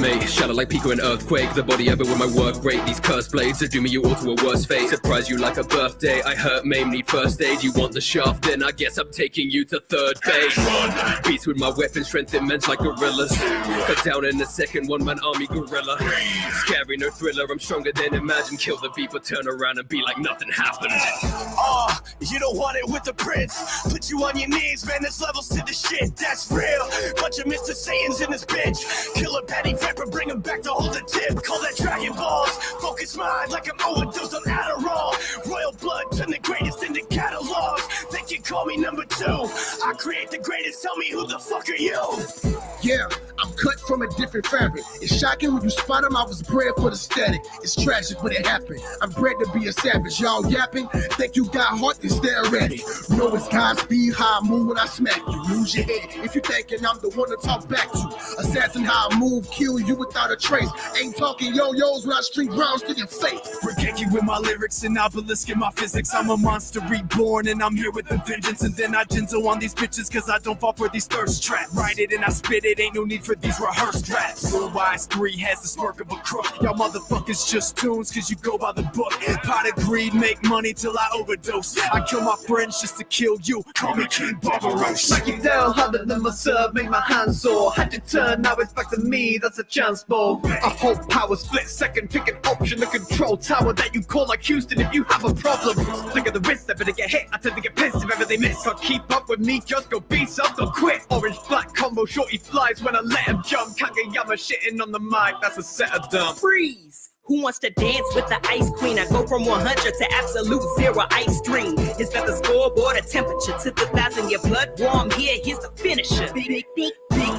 mate. Shatter like Pico and Earthquake. The body ever with my work rate. These cursed blades are dooming you all to a worse fate. Surprise you like a birthday. I hurt, maim, need first aid. You want the shaft? Then I guess I'm taking you to third base. Beats with my weapon strength immense like gorillas. Cut down in a second, one-man army gorilla. Scary, no thriller. I'm stronger than imagine. Kill the beat, but turn around and be like nothing happened. Oh, you don't want it with the prince. Put you on your knees, man. There's levels to the shit. That's real. Bunch of Mr. Saiyans in this bitch. Kill a petty viper, bring him back to hold the tip. Call that Dragon Balls. Focus mind like I'm overdosed on Adderall. Royal blood, turn the greatest into catalogs. They can call me number 2. I create the greatest. Tell me who the fuck are you? Yeah, I'm cut from a different fabric. It's shocking when you spot him, I was bred for the static. It's tragic, but it happened. I'm bred to be a savage. Y'all yapping? Think you got heart, then stare at it. Know it's Godspeed, how I move when I smack you. Lose your head if you thinking I'm the one to talk back to. Assassin, how I move, kill you without a trace. Ain't talking yo-yos when I string rounds to your face. Forget you with my lyrics and obelisk in my physics. I'm a monster reborn and I'm here with a vengeance. And then I gentle on these bitches cause I don't fall for these thirst traps. Write it and I spit it, ain't no need for these rehearsed raps. Blue Eyes 3 has the smirk of a crook. Y'all motherfuckers just tunes cause you go by the book. Pot of greed, make money till I overdose. I kill my friends just to kill you. Call me King Barbaros. Knock you down harder than my serve, make my hands sore. Had to turn, now it's back to me, that's a chance ball. A whole power split second, pick an option. The control tower that you call like Houston if you have a problem. Look at the wrist, I better get hit, I tend to get pissed if ever they miss. Can't keep up with me, just go beast up, don't quit. Orange black combo, shorty flies when I let him jump. Kageyama shitting on the mic, that's a set of dumb. Freeze! Who wants to dance with the ice queen? I go from 100 to absolute 0 ice stream. Is that the scoreboard or temperature? To the 1,000, your blood warm here, here's the finisher. Big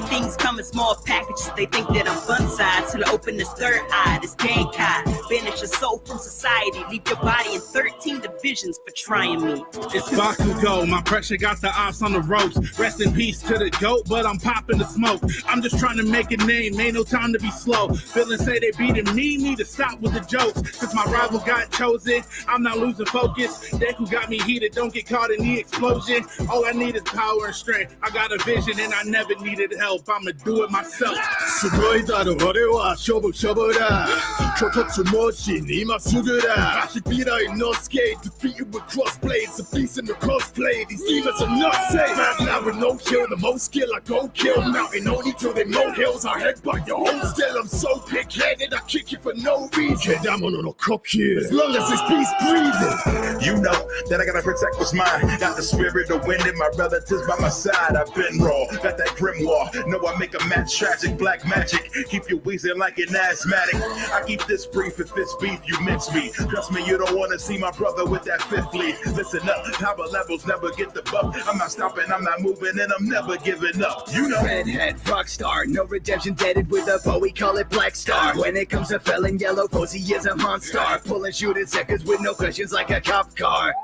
things come in small packages. They think that I'm fun size till I open this third eye. This Genkai, banish your soul from society. Leave your body in 13 divisions for trying me. It's Bakugo, my pressure got the ops on the ropes. Rest in peace to the goat, but I'm popping the smoke. I'm just trying to make a name, ain't no time to be slow. Villains say they beating me, need to stop with the jokes. Cause my rival got chosen, I'm not losing focus. Deku got me heated, don't get caught in the explosion. All I need is power and strength. I got a vision and I never needed help, I'ma do it myself. すごいだろ俺は勝負だ虚突猛進今すぐだ足開いのスケート defeat you with crossblades a beast in the crossplay these demons are not safe bad now with no kill the most skill I go kill mountain only till they mow hills I headbutt your whole still I'm so pig-headed I kick you for no reason けものの呼吸 as long as this beast breathing you know that I gotta protect what's mine got the spirit of wind in my relatives by my side I've been raw got that grimoire know I make a match tragic black magic keep you wheezing like an asthmatic I keep this brief if it's beef you mince me trust me you don't want to see my brother with that fifth lead listen up power levels never get the buff I'm not stopping I'm not moving and I'm never giving up you know redhead rock star no redemption deaded with a bow we call it black star when it comes to felon yellow posy is a monster pulling shooting seconds with no questions like a cop car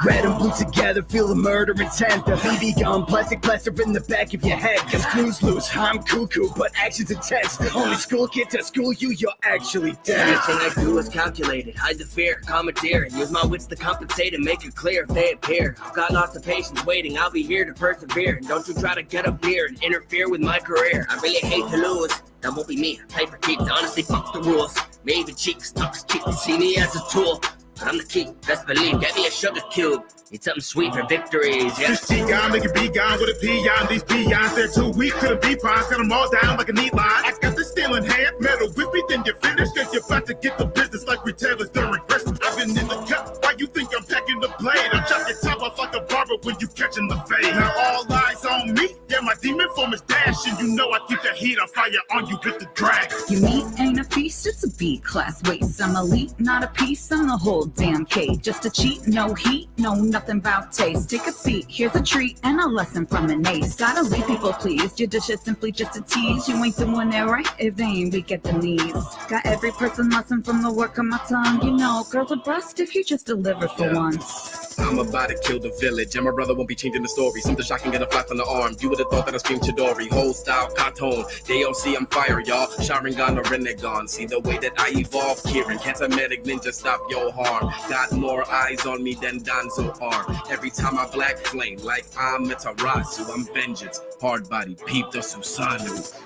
red and blue together, feel the murder intent. The BB gun, plastic plaster in the back of your head. Cause screws loose, I'm cuckoo, but action's intense. Only school kid to school you, you're actually dead. Everything I do is calculated, hide the fear, commandeer, and use my wits to compensate and make it clear if they appear. I've got lots of patience waiting, I'll be here to persevere. And don't you try to get up here and interfere with my career. I really hate to lose, that won't be me. I play for keeps, honestly fuck the rules. May even cheeks, talks cheap, see me as a tool. But I'm the key, best believe, get me a sugar cube. Need something sweet for victories, yeah. This G-Gon, make it be gone with a peon. These peons, they're too weak to the B-pons. Got them all down like a neat line. I got the steel in hand, metal with me, then you're finished. Cause you're about to get the business like retailers during Christmas. I've been in the cup, why you think I'm packing the blade? I'll chop your top off like a barber when you catching the fade. Now all eyes on me, yeah, my demon form is dashing. You know I keep the heat on fire on you with the drag. Your meat ain't a feast, it's a B-class waste. I'm elite, not a piece, I'm the whole damn cake. Just a cheat, no heat, no nothing about taste. Take a seat, here's a treat and a lesson from an ace. Gotta leave people pleased, your dish is simply just a tease. You ain't doing it right if they ain't weak at the knees. Got every person lesson from the work of my tongue. You know, girls are breast if you just deliver for once. I'm about to kill the village, and my brother won't be changing the story. Something shocking gonna fly from the arm. You would've thought that I screamed Chidori. Whole style, cartoon. They all see I'm fire, y'all. Sharingan or Renegon. See the way that I evolve, Kieran. Cancer medic ninja, stop your harm. Got more eyes on me than Danzo arm. Every time I black flame, like I'm Metarasu. I'm vengeance. Hard body, peep the Susanoo.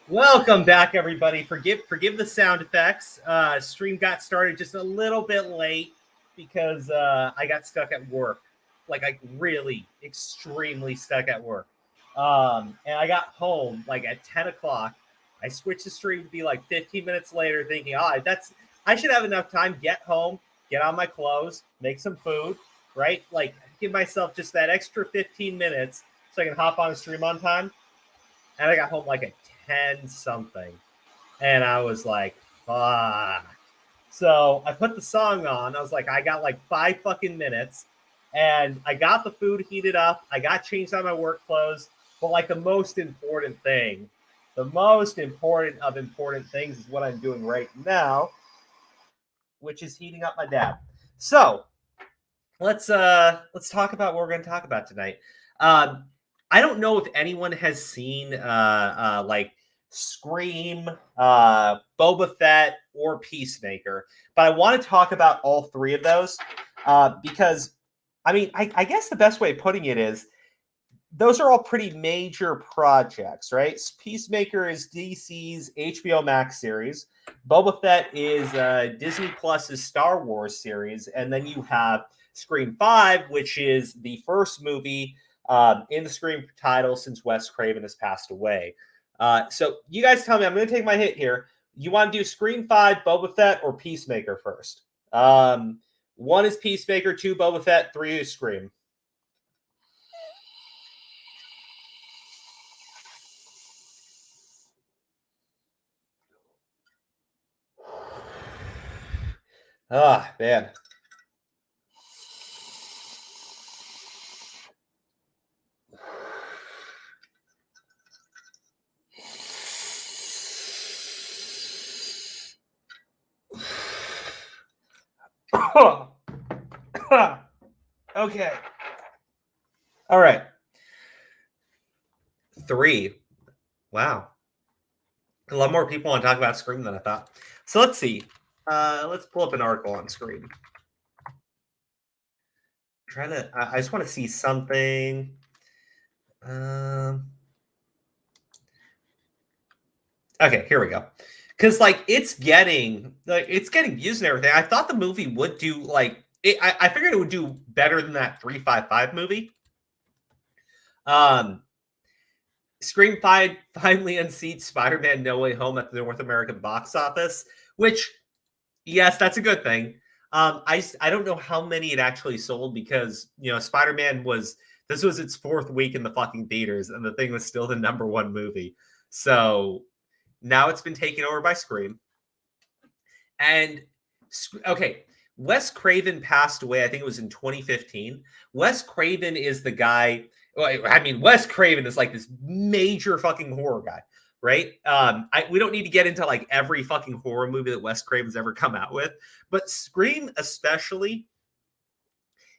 Welcome back, everybody. Forgive the sound effects. Stream got started just a little bit late because I got stuck at work. Like, really extremely stuck at work. And I got home like at 10 o'clock. I switched the stream to be like 15 minutes later, thinking, I should have enough time, get home, get on my clothes, make some food, right? Like, give myself just that extra 15 minutes so I can hop on a stream on time. And I got home like at 10 something. And I was like, fuck. So I put the song on. I was like, I got like 5 fucking minutes. And I got the food heated up. I got changed on my work clothes. But like the most important thing of important things is what I'm doing right now, which is heating up my dab. So let's talk about what we're going to talk about tonight. I don't know if anyone has seen like Scream, Boba Fett, or Peacemaker, but I want to talk about all 3 of those because, I mean, I guess the best way of putting it is those are all pretty major projects, right? Peacemaker is DC's HBO Max series. Boba Fett is Disney Plus's Star Wars series. And then you have Scream 5, which is the first movie in the Scream title since Wes Craven has passed away. So you guys tell me, I'm going to take my hit here. You want to do Scream 5, Boba Fett, or Peacemaker first? 1 is Peacemaker, 2 Boba Fett, 3 is Scream. Ah, man. Okay. All right. 3. Wow. A lot more people want to talk about Scream than I thought. So let's see. Let's pull up an article on Scream. I just want to see something. Okay, here we go. Because like it's getting views and everything. I thought the movie would do like I figured it would do better than that 355 movie. Scream 5 finally unseats Spider-Man No Way Home at the North American box office, which, yes, that's a good thing. I don't know how many it actually sold because, you know, Spider-Man was its 4th week in the fucking theaters and the thing was still the #1 movie. So now it's been taken over by Scream. And, okay, Wes Craven passed away, I think it was in 2015. Wes Craven is the guy... I mean, Wes Craven is like this major fucking horror guy, right? We don't need to get into like every fucking horror movie that Wes Craven's ever come out with, but Scream especially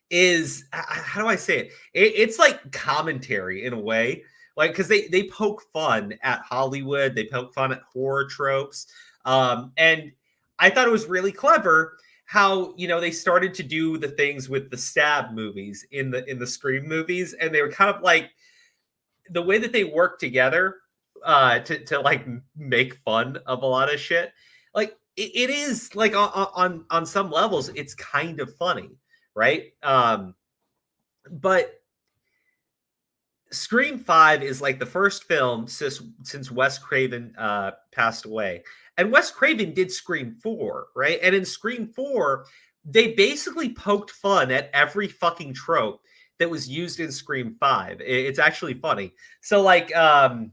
is, how do I say it? It's like commentary in a way, like because they poke fun at Hollywood, they poke fun at horror tropes, and I thought it was really clever how, you know, they started to do the things with the stab movies in the Scream movies, and they were kind of like the way that they work together to like make fun of a lot of shit. Like it is like on some levels, it's kind of funny, right? But Scream 5 is like the first film since Wes Craven passed away. And Wes Craven did Scream 4, right? And in Scream 4, they basically poked fun at every fucking trope that was used in Scream 5. It's actually funny. So like the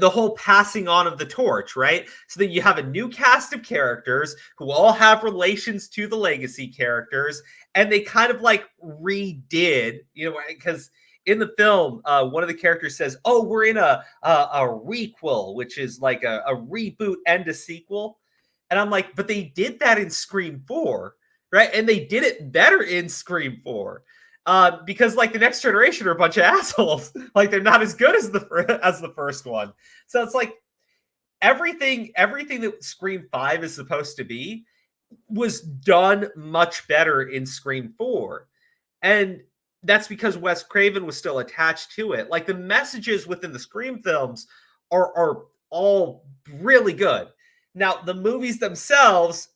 whole passing on of the torch, right? So then you have a new cast of characters who all have relations to the legacy characters, and they kind of like redid, you know, because in the film, one of the characters says, "Oh, we're in a requel, which is like a reboot and a sequel." And I'm like, but they did that in Scream 4, right? And they did it better in Scream 4 because like the Next Generation are a bunch of assholes. Like they're not as good as the first one. So it's like everything that Scream 5 is supposed to be was done much better in Scream 4, and that's because Wes Craven was still attached to it. Like the messages within the Scream films are all really good. Now, the movies themselves,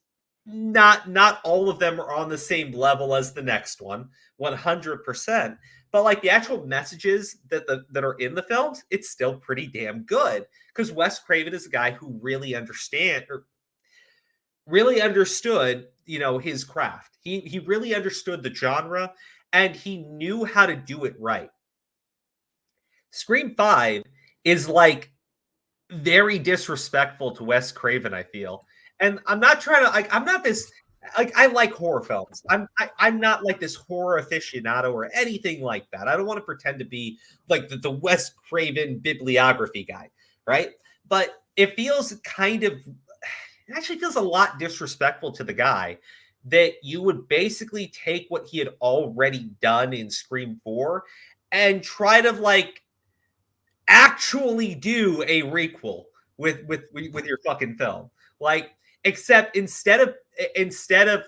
not all of them are on the same level as the next one, 100%. But like the actual messages that are in the films, it's still pretty damn good because Wes Craven is a guy who really understood, you know, his craft. He really understood the genre and he knew how to do it right. Scream 5 is like very disrespectful to Wes Craven, I feel. And I'm not trying to like I'm not this like I like horror films. I'm not like this horror aficionado or anything like that. I don't want to pretend to be like the Wes Craven bibliography guy, right? But it feels it actually feels a lot disrespectful to the guy that you would basically take what he had already done in Scream 4 and try to like actually do a requel with your fucking film. Like, except instead of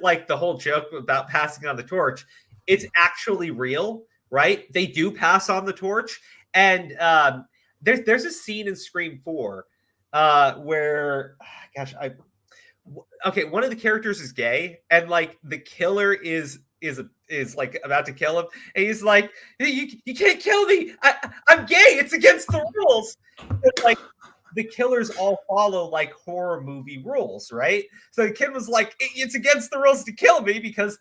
like the whole joke about passing on the torch, it's actually real, right? They do pass on the torch. And there's a scene in Scream 4 where, one of the characters is gay, and like the killer is like about to kill him, and he's like, "You can't kill me! I'm gay. It's against the rules." It's like the killers all follow like horror movie rules, right? So the kid was like, "It's against the rules to kill me," because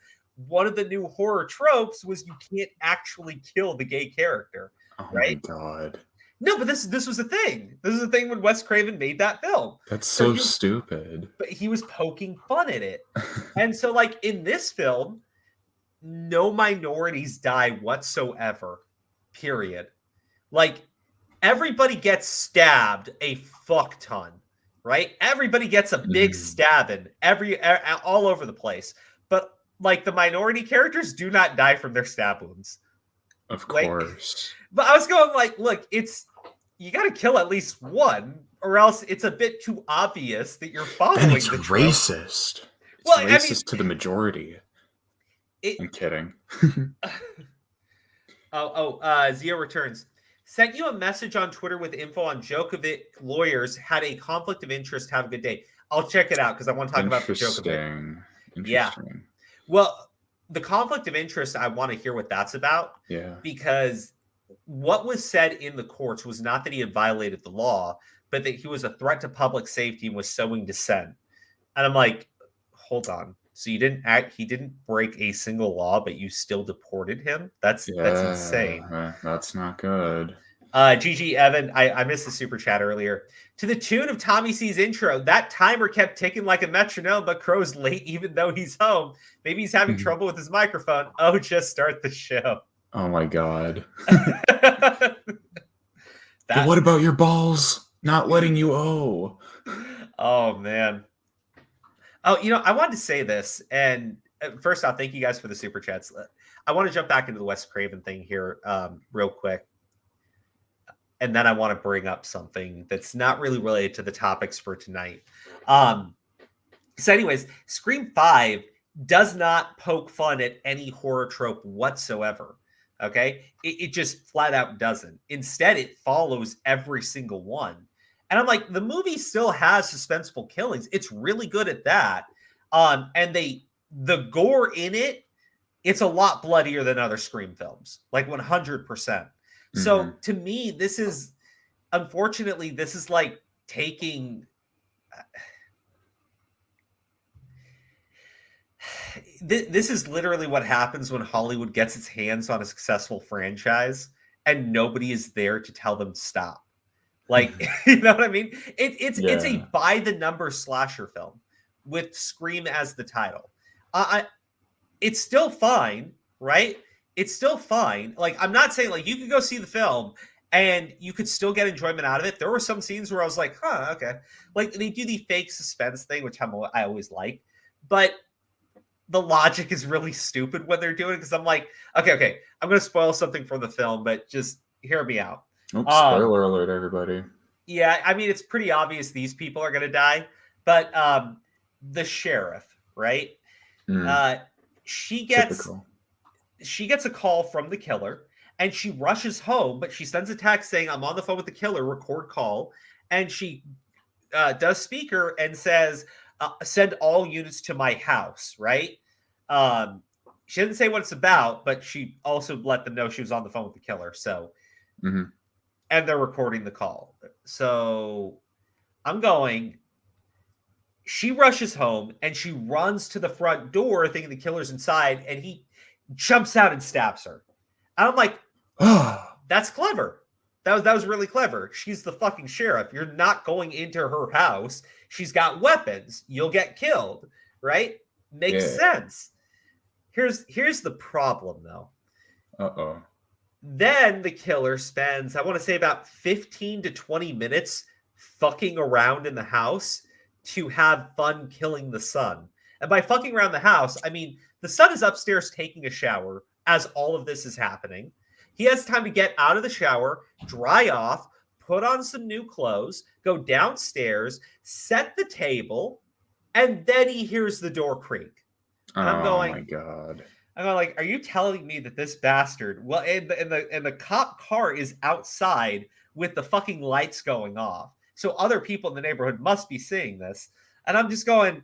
one of the new horror tropes was you can't actually kill the gay character, right? Oh my God. No, but this was the thing. This is the thing when Wes Craven made that film. That's so stupid. But he was poking fun at it. And so, like, in this film, no minorities die whatsoever. Period. Like, everybody gets stabbed a fuck ton, right? Everybody gets a big stabbing all over the place. But, like, the minority characters do not die from their stab wounds. Of course. But I was going like, look, you got to kill at least one, or else it's a bit too obvious that you're following. And it's racist. It's racist to the majority. I'm kidding. Zio returns. Sent you a message on Twitter with info on Djokovic lawyers had a conflict of interest. Have a good day. I'll check it out because I want to talk about the Djokovic. Yeah. Well, the conflict of interest, I want to hear what that's about. Yeah. Because what was said in the courts was not that he had violated the law, but that he was a threat to public safety and was sowing dissent. And I'm like, hold on. So he didn't break a single law, but you still deported him? That's insane. That's not good. GG Evan, I missed the super chat earlier. To the tune of Tommy C's intro, that timer kept ticking like a metronome, but Crow's late even though he's home. Maybe he's having trouble with his microphone. Oh, just start the show. Oh my God. But what about your balls not letting you owe? Oh, man. Oh, you know, I wanted to say this. And first off, thank you guys for the super chats. I want to jump back into the Wes Craven thing here real quick. And then I want to bring up something that's not really related to the topics for tonight. So anyways, Scream 5 does not poke fun at any horror trope whatsoever. Okay? It just flat out doesn't. Instead, it follows every single one. And I'm like, the movie still has suspenseful killings. It's really good at that. And the gore in it, it's a lot bloodier than other Scream films. Like 100%. So to me, this is unfortunately, this is like taking this is literally what happens when Hollywood gets its hands on a successful franchise and nobody is there to tell them stop. Like, you know what I mean? It's a by the number slasher film with Scream as the title. It's still fine, right? It's still fine. Like, I'm not saying, like, you could go see the film and you could still get enjoyment out of it. There were some scenes where I was like, huh, okay. Like, they do the fake suspense thing, which I always like. But the logic is really stupid when they're doing it because I'm like, okay, I'm going to spoil something from the film, but just hear me out. Oops, spoiler alert, everybody. Yeah, I mean, it's pretty obvious these people are going to die. But the sheriff, right? She gets... Typical. She gets a call from the killer and she rushes home, but she sends a text saying, I'm on the phone with the killer, record call. and she does speaker and says, send all units to my house, right? She didn't say what it's about, but she also let them know she was on the phone with the killer. So, and they're recording the call. So I'm going, she rushes home and she runs to the front door thinking the killer's inside, and he jumps out and stabs her. And I'm like, that's clever. That was really clever. She's the fucking sheriff. You're not going into her house. She's got weapons. You'll get killed, right? Makes sense. Here's the problem, though. Uh-oh. Then the killer spends, I want to say, about 15 to 20 minutes fucking around in the house to have fun killing the son. And by fucking around the house, I mean the son is upstairs taking a shower as all of this is happening. He has time to get out of the shower, dry off, put on some new clothes, go downstairs, set the table, and then he hears the door creak. And I'm going, my God. I'm going like, are you telling me that this bastard, well, and the cop car is outside with the fucking lights going off. So other people in the neighborhood must be seeing this. And I'm just going,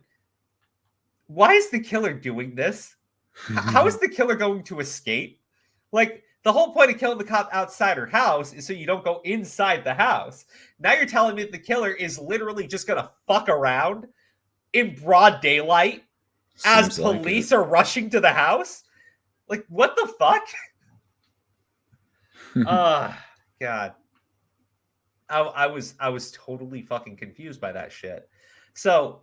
why is the killer doing this? How is the killer going to escape? Like, the whole point of killing the cop outside her house is so you don't go inside the house. Now you're telling me that the killer is literally just going to fuck around in broad daylight as police are rushing to the house? Like, what the fuck? God. I was totally fucking confused by that shit. So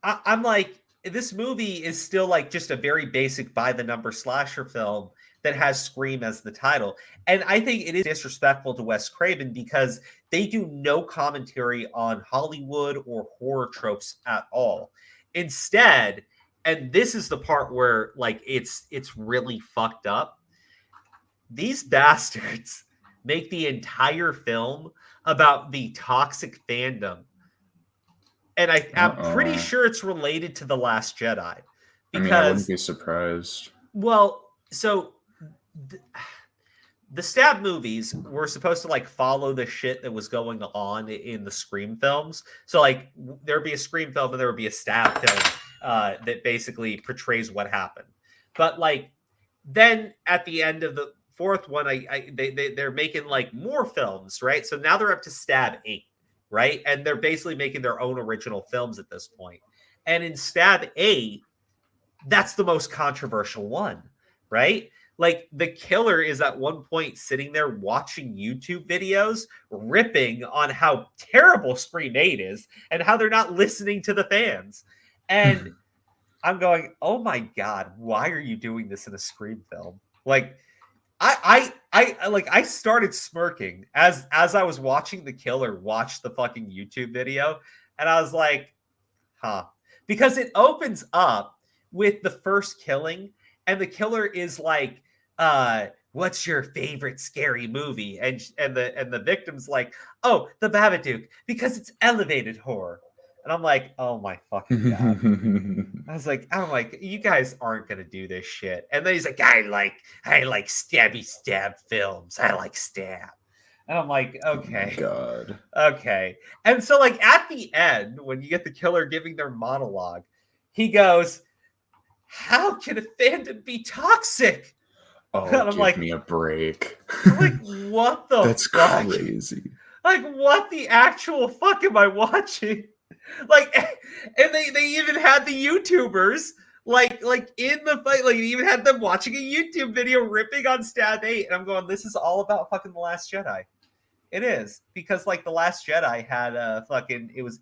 I'm like, this movie is still like just a very basic by the number slasher film that has Scream as the title. And I think it is disrespectful to Wes Craven because they do no commentary on Hollywood or horror tropes at all. Instead, and this is the part where like it's really fucked up, these bastards make the entire film about the toxic fandom. And I'm pretty sure it's related to The Last Jedi. Because, I wouldn't be surprised. Well, so the Stab movies were supposed to like follow the shit that was going on in the Scream films. So like there would be a Scream film and there would be a Stab film that basically portrays what happened. But like then at the end of the fourth one, they're making like more films, right? So now they're up to Stab 8, right? And they're basically making their own original films at this point. And in Stab 8, that's the most controversial one, right? Like the killer is at one point sitting there watching YouTube videos, ripping on how terrible Scream 8 is and how they're not listening to the fans. And I'm going, oh my God, why are you doing this in a Scream film? Like, I started smirking as I was watching the killer watch the fucking YouTube video, and I was like, because it opens up with the first killing, and the killer is like, what's your favorite scary movie? And the victim's like, oh, The Babadook, because it's elevated horror. And I'm like, oh my fucking God. I was like, you guys aren't gonna do this shit. And then he's like, I like stabby stab films. I like stab. And I'm like, okay. Oh God. Okay. And so like at the end, when you get the killer giving their monologue, he goes, how can a fandom be toxic? Oh, and I'm give like, me a break. I'm like, what the That's fuck? crazy. Like, what the actual fuck am I watching? Like, and they even had the YouTubers like in the fight, like even had them watching a YouTube video ripping on Stab 8, and I'm going, this is all about fucking The Last Jedi. It is, because like The Last Jedi had a fucking it was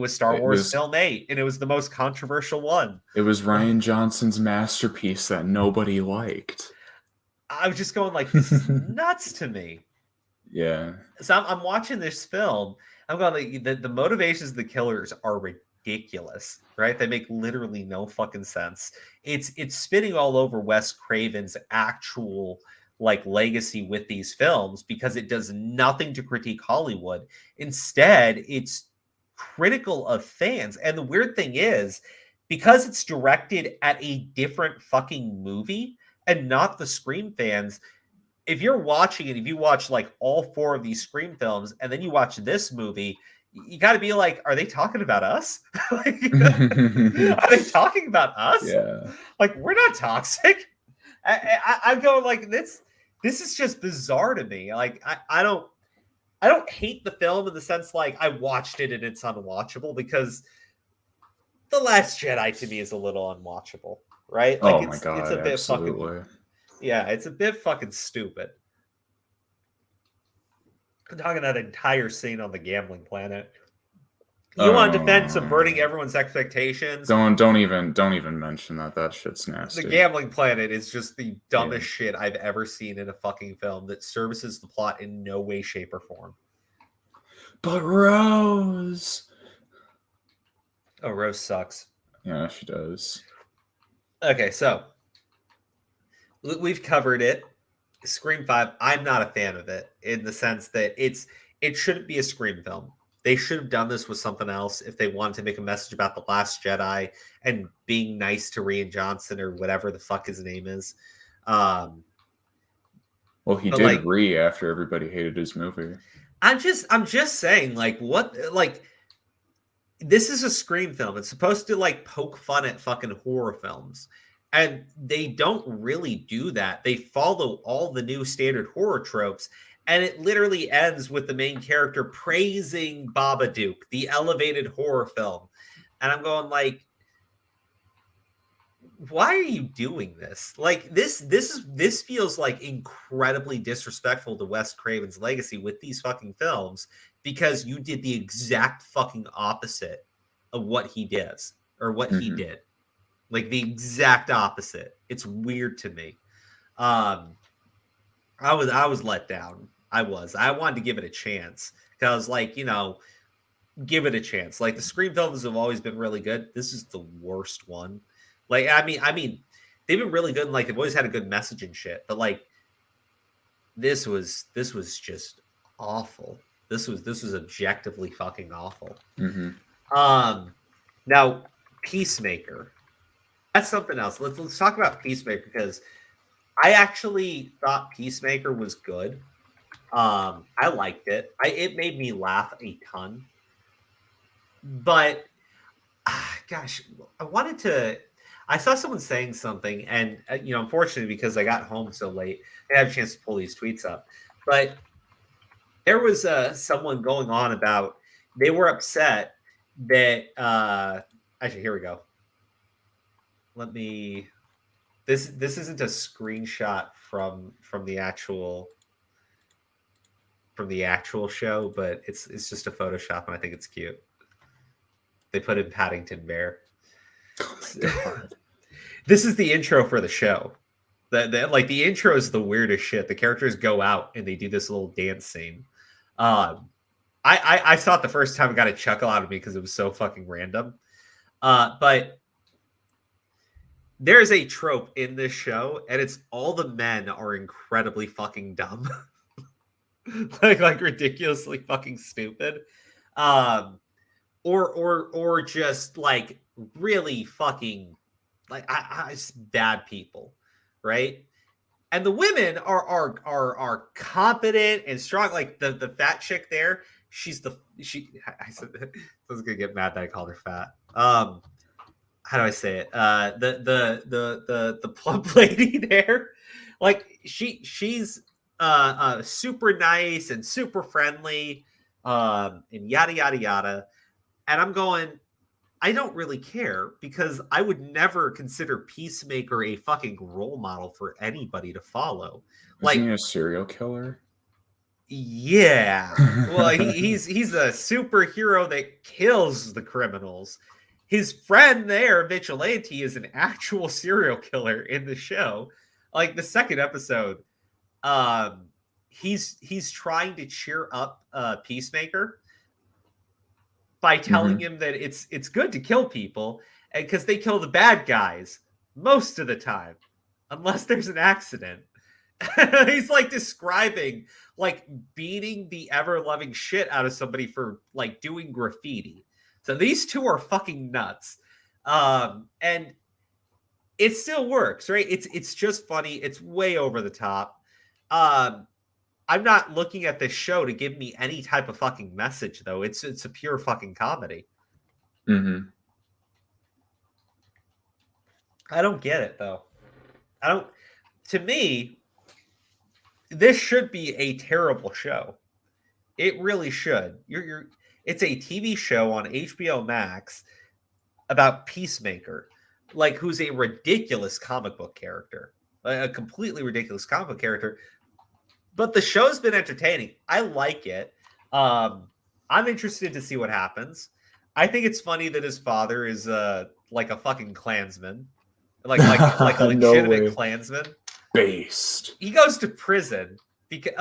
Star Wars Film 8, and it was the most controversial one. It was Rian Johnson's masterpiece that nobody liked. I was just going like, this is nuts to me. Yeah. So I'm watching this film. I'm going like the motivations of the killers are ridiculous, right? They make literally no fucking sense. It's spitting all over Wes Craven's actual like legacy with these films because it does nothing to critique Hollywood. Instead, it's critical of fans. And the weird thing is, because it's directed at a different fucking movie and not the Scream fans, if you're watching it, if you watch like all 4 of these Scream films and then you watch this movie, you got to be like, are they talking about us? Like, are they talking about us? Yeah. Like, we're not toxic. I'm going like, this is just bizarre to me. Like, I don't hate the film in the sense like I watched it and it's unwatchable, because The Last Jedi to me is a little unwatchable, right? Like, my God, it's a bit absolutely. fucking, yeah, it's a bit fucking stupid. I'm talking that entire scene on the gambling planet. You want to defend subverting everyone's expectations? Don't even mention that. That shit's nasty. The gambling planet is just the dumbest shit I've ever seen in a fucking film that services the plot in no way, shape, or form. But Rose. Oh, Rose sucks. Yeah, she does. Okay, so we've covered it. Scream 5, I'm not a fan of it in the sense that it shouldn't be a Scream film. They should have done this with something else if they wanted to make a message about The Last Jedi and being nice to Rian Johnson or whatever the fuck his name is. Well, he did like, after everybody hated his movie. I'm just saying, like, what, like, this is a Scream film. It's supposed to like poke fun at fucking horror films. And they don't really do that. They follow all the new standard horror tropes. And it literally ends with the main character praising Babadook, the elevated horror film. And I'm going like, why are you doing this? Like, this feels like incredibly disrespectful to Wes Craven's legacy with these fucking films, because you did the exact fucking opposite of what he does or what he did. Like, the exact opposite. It's weird to me. I was let down. I wanted to give it a chance, because, like, you know, give it a chance. Like, the Scream films have always been really good. This is the worst one. Like, I mean, they've been really good, and like they've always had a good message and shit. But like, this was just awful. This was objectively fucking awful. Now, Peacemaker. That's something else. Let's talk about Peacemaker, because I actually thought Peacemaker was good. I liked it. It made me laugh a ton. But gosh, I saw someone saying something, and you know, unfortunately, because I got home so late, I didn't have a chance to pull these tweets up. But there was someone going on about, they were upset that actually, here we go. This isn't a screenshot from the actual show, but it's just a Photoshop, and I think it's cute. They put in Paddington Bear. Oh, this is the intro for the show. Like, the intro is the weirdest shit. The characters go out and they do this little dance scene. I saw it the first time, it got a chuckle out of me because it was so fucking random. But there's a trope in this show, and it's all the men are incredibly fucking dumb. like ridiculously fucking stupid. Or just like really fucking like bad people, right? And the women are competent and strong. Like the fat chick there, I was gonna get mad that I called her fat. How do I say it? The plump lady there, like she's super nice and super friendly, and yada yada yada. And I'm going, I don't really care, because I would never consider Peacemaker a fucking role model for anybody to follow. Like, isn't he a serial killer? Yeah. Well, he's a superhero that kills the criminals. His friend there, Vigilante, is an actual serial killer in the show. Like, the second episode, he's trying to cheer up Peacemaker by telling him that it's good to kill people, and because they kill the bad guys most of the time, unless there's an accident. He's like describing like beating the ever-loving shit out of somebody for like doing graffiti. So these two are fucking nuts. And it still works, right? It's just funny. It's way over the top. I'm not looking at this show to give me any type of fucking message, though. It's a pure fucking comedy. Mm-hmm. I don't get it, though. To me, this should be a terrible show. It really should. It's a TV show on HBO Max about Peacemaker, like, who's a ridiculous comic book character, a completely ridiculous comic book character. But the show's been entertaining. I like it. I'm interested to see what happens. I think it's funny that his father is like a fucking Klansman, like a legitimate Klansman. Based. He goes to prison because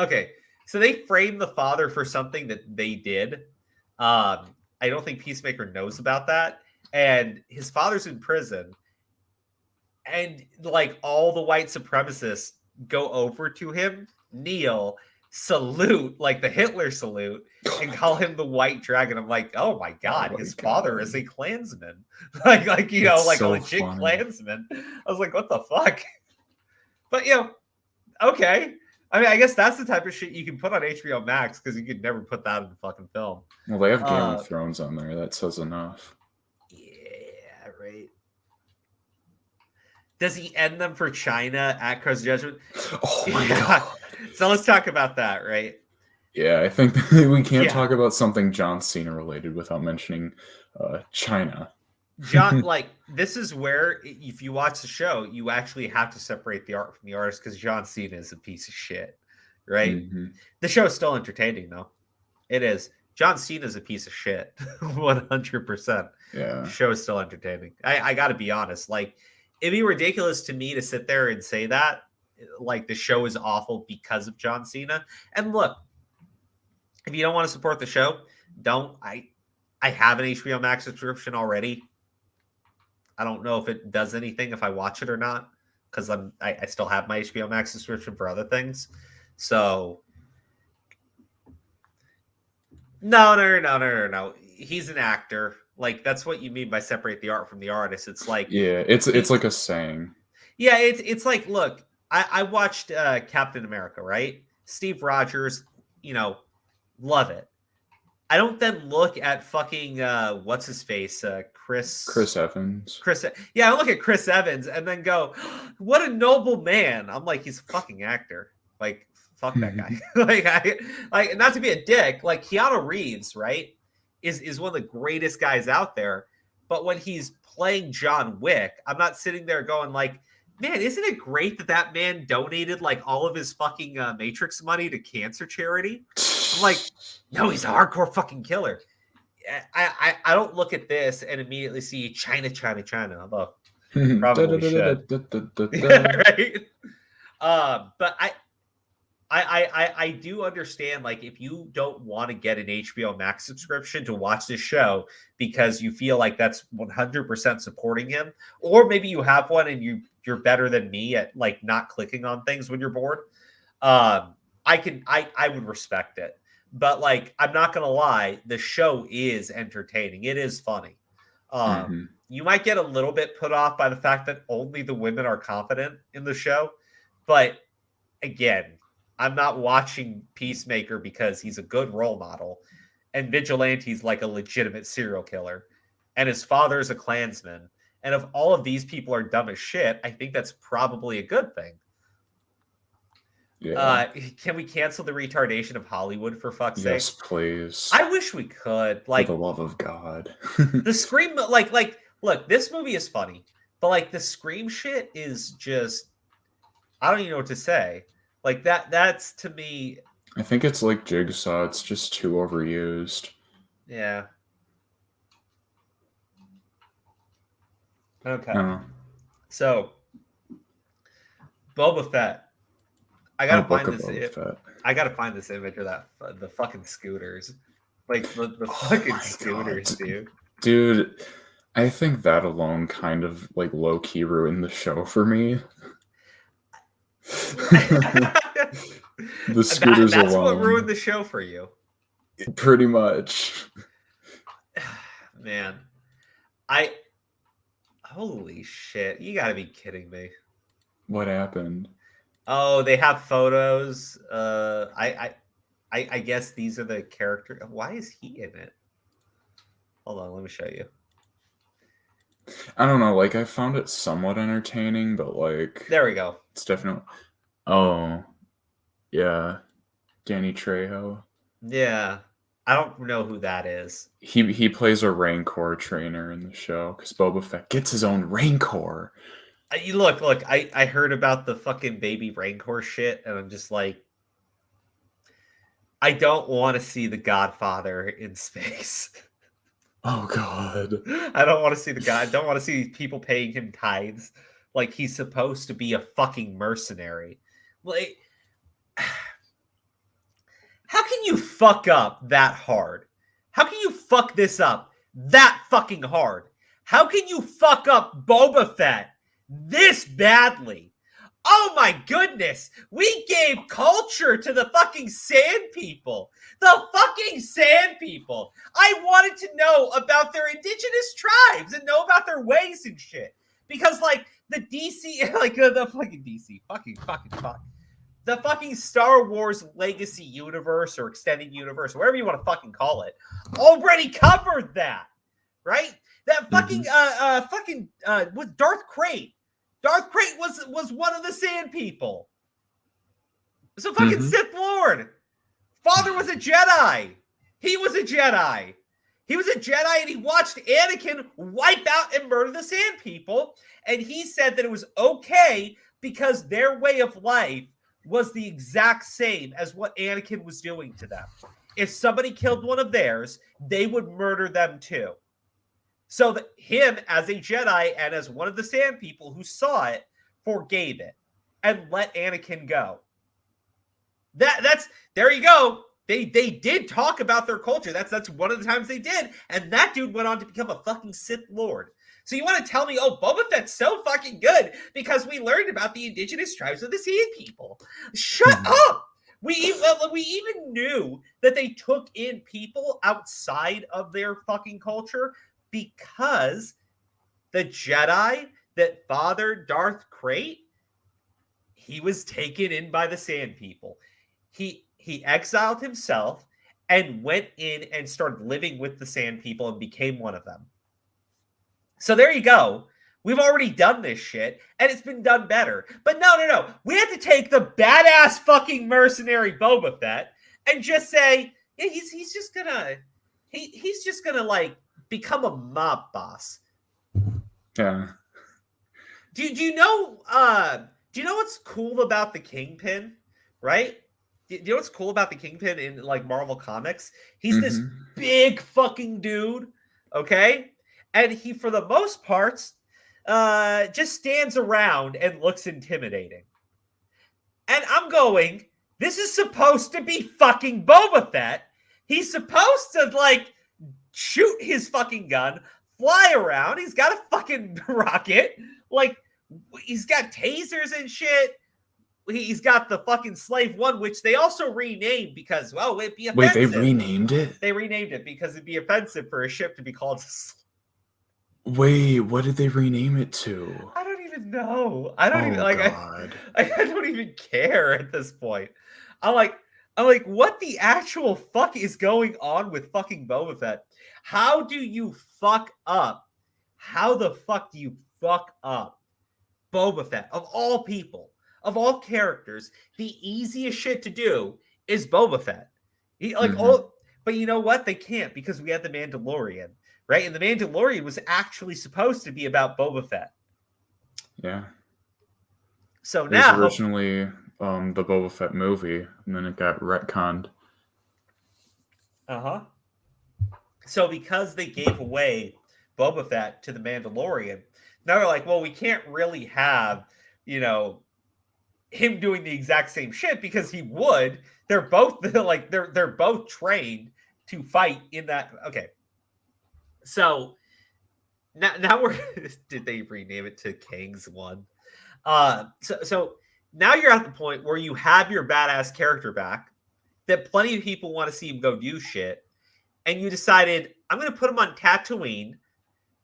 so they framed the father for something that they did. I don't think Peacemaker knows about that, and his father's in prison, and like all the white supremacists go over to him, kneel, salute like the Hitler salute, and call him the White Dragon. I'm like, oh my god, his father is a Klansman, like you know, it's like so a legit funny. Klansman. I was like, what the fuck? But you know, okay. I mean, I guess that's the type of shit you can put on HBO Max because you could never put that in a fucking film. Well, they have Game of Thrones on there. That says enough. Yeah, right. Does he end them for China at Cross Judgment? Oh my god. So let's talk about that, right? Yeah, I think we can't talk about something John Cena related without mentioning China. John, like, this is where, if you watch the show, you actually have to separate the art from the artist because John Cena is a piece of shit, right? Mm-hmm. The show is still entertaining, though. It is. John Cena is a piece of shit, 100%. Yeah, the show is still entertaining. I got to be honest. Like, it'd be ridiculous to me to sit there and say that, like, the show is awful because of John Cena. And look, if you don't want to support the show, don't. I have an HBO Max subscription already. I don't know if it does anything if I watch it or not because I still have my HBO Max subscription for other things. So no. He's an actor. Like, that's what you mean by separate the art from the artist. It's like, yeah, it's like a saying. Yeah, it's like, look, I watched Captain America, right? Steve Rogers, you know, love it. I don't then look at fucking what's his face, Chris Evans. I look at Chris Evans and then go, what a noble man. I'm like, he's a fucking actor. Like, fuck that guy. like not to be a dick, like Keanu Reeves, right, is one of the greatest guys out there. But when he's playing John Wick, I'm not sitting there going like, man, isn't it great that man donated like all of his fucking Matrix money to cancer charity? I'm like, no, he's a hardcore fucking killer. I don't look at this and immediately see China. Although probably should. Right? But I do understand, like, if you don't want to get an HBO Max subscription to watch this show because you feel like that's 100% supporting him, or maybe you have one and you're better than me at like not clicking on things when you're bored. I would respect it. But like, I'm not gonna lie, the show is entertaining. It is funny. You might get a little bit put off by the fact that only the women are confident in the show. But again, I'm not watching Peacemaker because he's a good role model and Vigilante's like a legitimate serial killer and his father's a Klansman. And if all of these people are dumb as shit, I think that's probably a good thing. Yeah. Can we cancel the retardation of Hollywood for fuck's sake? Yes, please. I wish we could. Like, for the love of God. The Scream, like, look, this movie is funny, but like the Scream shit is just, I don't even know what to say. Like that's to me. I think it's like Jigsaw. It's just too overused. Yeah. Okay. So, Boba Fett. I gotta find this. I gotta find this image of the fucking scooters, like the fucking scooters, God. Dude, I think that alone kind of like low key ruined the show for me. The scooters that's alone. What ruined the show for you. Pretty much. Man, holy shit! You gotta be kidding me. What happened? Oh, they have photos. I guess these are the characters. Why is he in it? Hold on, let me show you. I don't know. Like, I found it somewhat entertaining, but like, there we go. It's definitely. Oh, yeah, Danny Trejo. Yeah, I don't know who that is. He plays a Rancor trainer in the show because Boba Fett gets his own Rancor. Look, I heard about the fucking baby Rancor shit, and I'm just like, I don't want to see the Godfather in space. Oh God. I don't want to see the guy. I don't want to see people paying him tithes like he's supposed to be a fucking mercenary. Like, how can you fuck up that hard? How can you fuck this up that fucking hard? How can you fuck up Boba Fett this badly? Oh my goodness. We gave culture to the fucking sand people. The fucking sand people. I wanted to know about their indigenous tribes and know about their ways and shit. Because like the DC, like the fucking DC, fucking fuck. The fucking Star Wars Legacy universe or extended universe, whatever you want to fucking call it, already covered that. Right? That fucking with Darth Krayt. Darth Krayt was one of the sand people. It's a fucking Sith Lord. Father was a Jedi. He was a Jedi. He was a Jedi and he watched Anakin wipe out and murder the sand people. And he said that it was okay because their way of life was the exact same as what Anakin was doing to them. If somebody killed one of theirs, they would murder them too. So that him as a Jedi and as one of the sand people who saw it forgave it and let Anakin go. That's there you go. They did talk about their culture. That's one of the times they did. And that dude went on to become a fucking Sith Lord. So you want to tell me, oh, Boba Fett's so fucking good because we learned about the indigenous tribes of the sand people. Shut up. We even knew that they took in people outside of their fucking culture because the Jedi that fathered Darth Krayt, he was taken in by the sand people. He exiled himself and went in and started living with the sand people and became one of them. So there you go. We've already done this shit, and it's been done better. But no. We had to take the badass fucking mercenary Boba Fett and just say, yeah, he's just gonna like become a mob boss. Yeah. Do you know what's cool about the Kingpin, right? Do you know what's cool about the Kingpin in like Marvel Comics? He's this big fucking dude, okay? And he, for the most parts, just stands around and looks intimidating. And I'm going, this is supposed to be fucking Boba Fett. He's supposed to like shoot his fucking gun, fly around. He's got a fucking rocket. Like, he's got tasers and shit. He's got the fucking Slave One, which they also renamed because, well, it'd be offensive. Wait, they renamed it? They renamed it because it'd be offensive for a ship to be called... Wait, what did they rename it to? I don't even know. I don't even like. I don't even care at this point. I'm like, what the actual fuck is going on with fucking Boba Fett? How do you fuck up? How the fuck do you fuck up Boba Fett? Of all people, of all characters, the easiest shit to do is Boba Fett. But you know what? They can't because we had the Mandalorian. Right? And the Mandalorian was actually supposed to be about Boba Fett. Yeah. So it now... was originally the Boba Fett movie, and then it got retconned. Uh-huh. So because they gave away Boba Fett to the Mandalorian, now they're like, well, we can't really have, him doing the exact same shit because he would. They're both they're both trained to fight in that. Okay. So now we're did they rename it to King's One? So now you're at the point where you have your badass character back that plenty of people want to see him go do shit, and you decided I'm going to put him on Tatooine,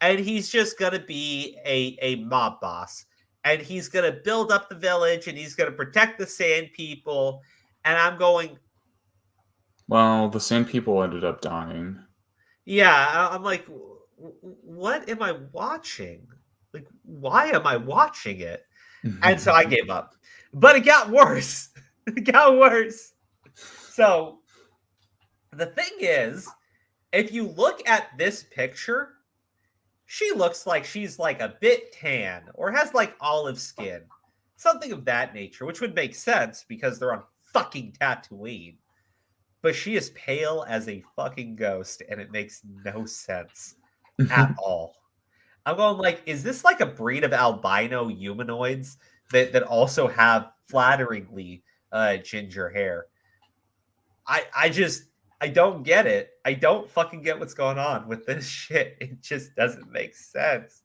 and he's just going to be a mob boss, and he's going to build up the village, and he's going to protect the Sand People. And I'm going, well, the Sand People ended up dying. Yeah, I'm like, what am I watching? Like, why am I watching it? And so I gave up. But it got worse. It got worse. So the thing is, if you look at this picture, she looks like she's like a bit tan or has like olive skin. Something of that nature, which would make sense because they're on fucking Tatooine. But she is pale as a fucking ghost, and it makes no sense at all. I'm going like, is this like a breed of albino humanoids that also have flatteringly ginger hair? I don't get it. I don't fucking get what's going on with this shit. It just doesn't make sense.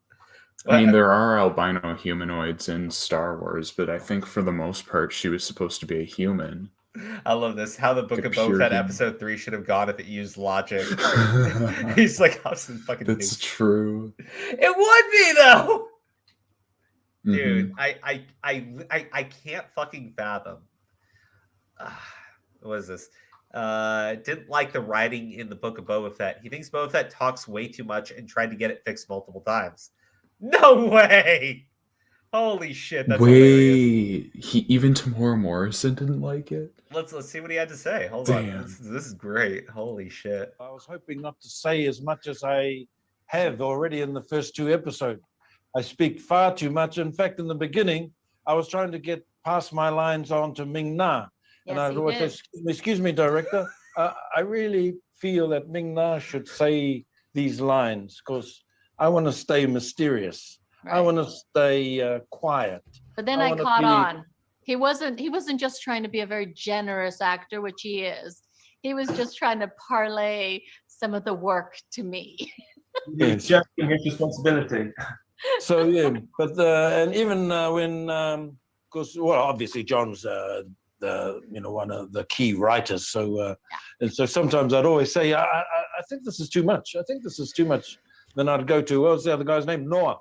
I mean, there are albino humanoids in Star Wars, but I think for the most part, she was supposed to be a human. I love this. How the Book of Boba Fett episode 3 should have gone if it used logic. He's like, I'm some fucking That's noob. true. It would be though. Dude, I can't fucking fathom. What is this? Didn't like the writing in the Book of Boba Fett. He thinks Boba Fett talks way too much and tried to get it fixed multiple times. No way! Holy shit, that's hilarious. Even Tamora Morrison didn't like it? Let's see what he had to say. Hold Damn. on. This is great. Holy shit. I was hoping not to say as much as I have already in the first 2 episodes. I speak far too much. In fact, in the beginning, I was trying to get past my lines on to Ming Na. And I'd always say, excuse me, director, I really feel that Ming Na should say these lines because I want to stay mysterious. Right. I want to stay quiet. But then I caught on. He wasn't just trying to be a very generous actor, which he is. He was just trying to parlay some of the work to me. It's shifting his responsibility. So yeah, but and even when, because obviously John's one of the key writers. So and so sometimes I'd always say, I think this is too much. I think this is too much. Then I'd go to, what's the other guy's name? Noah.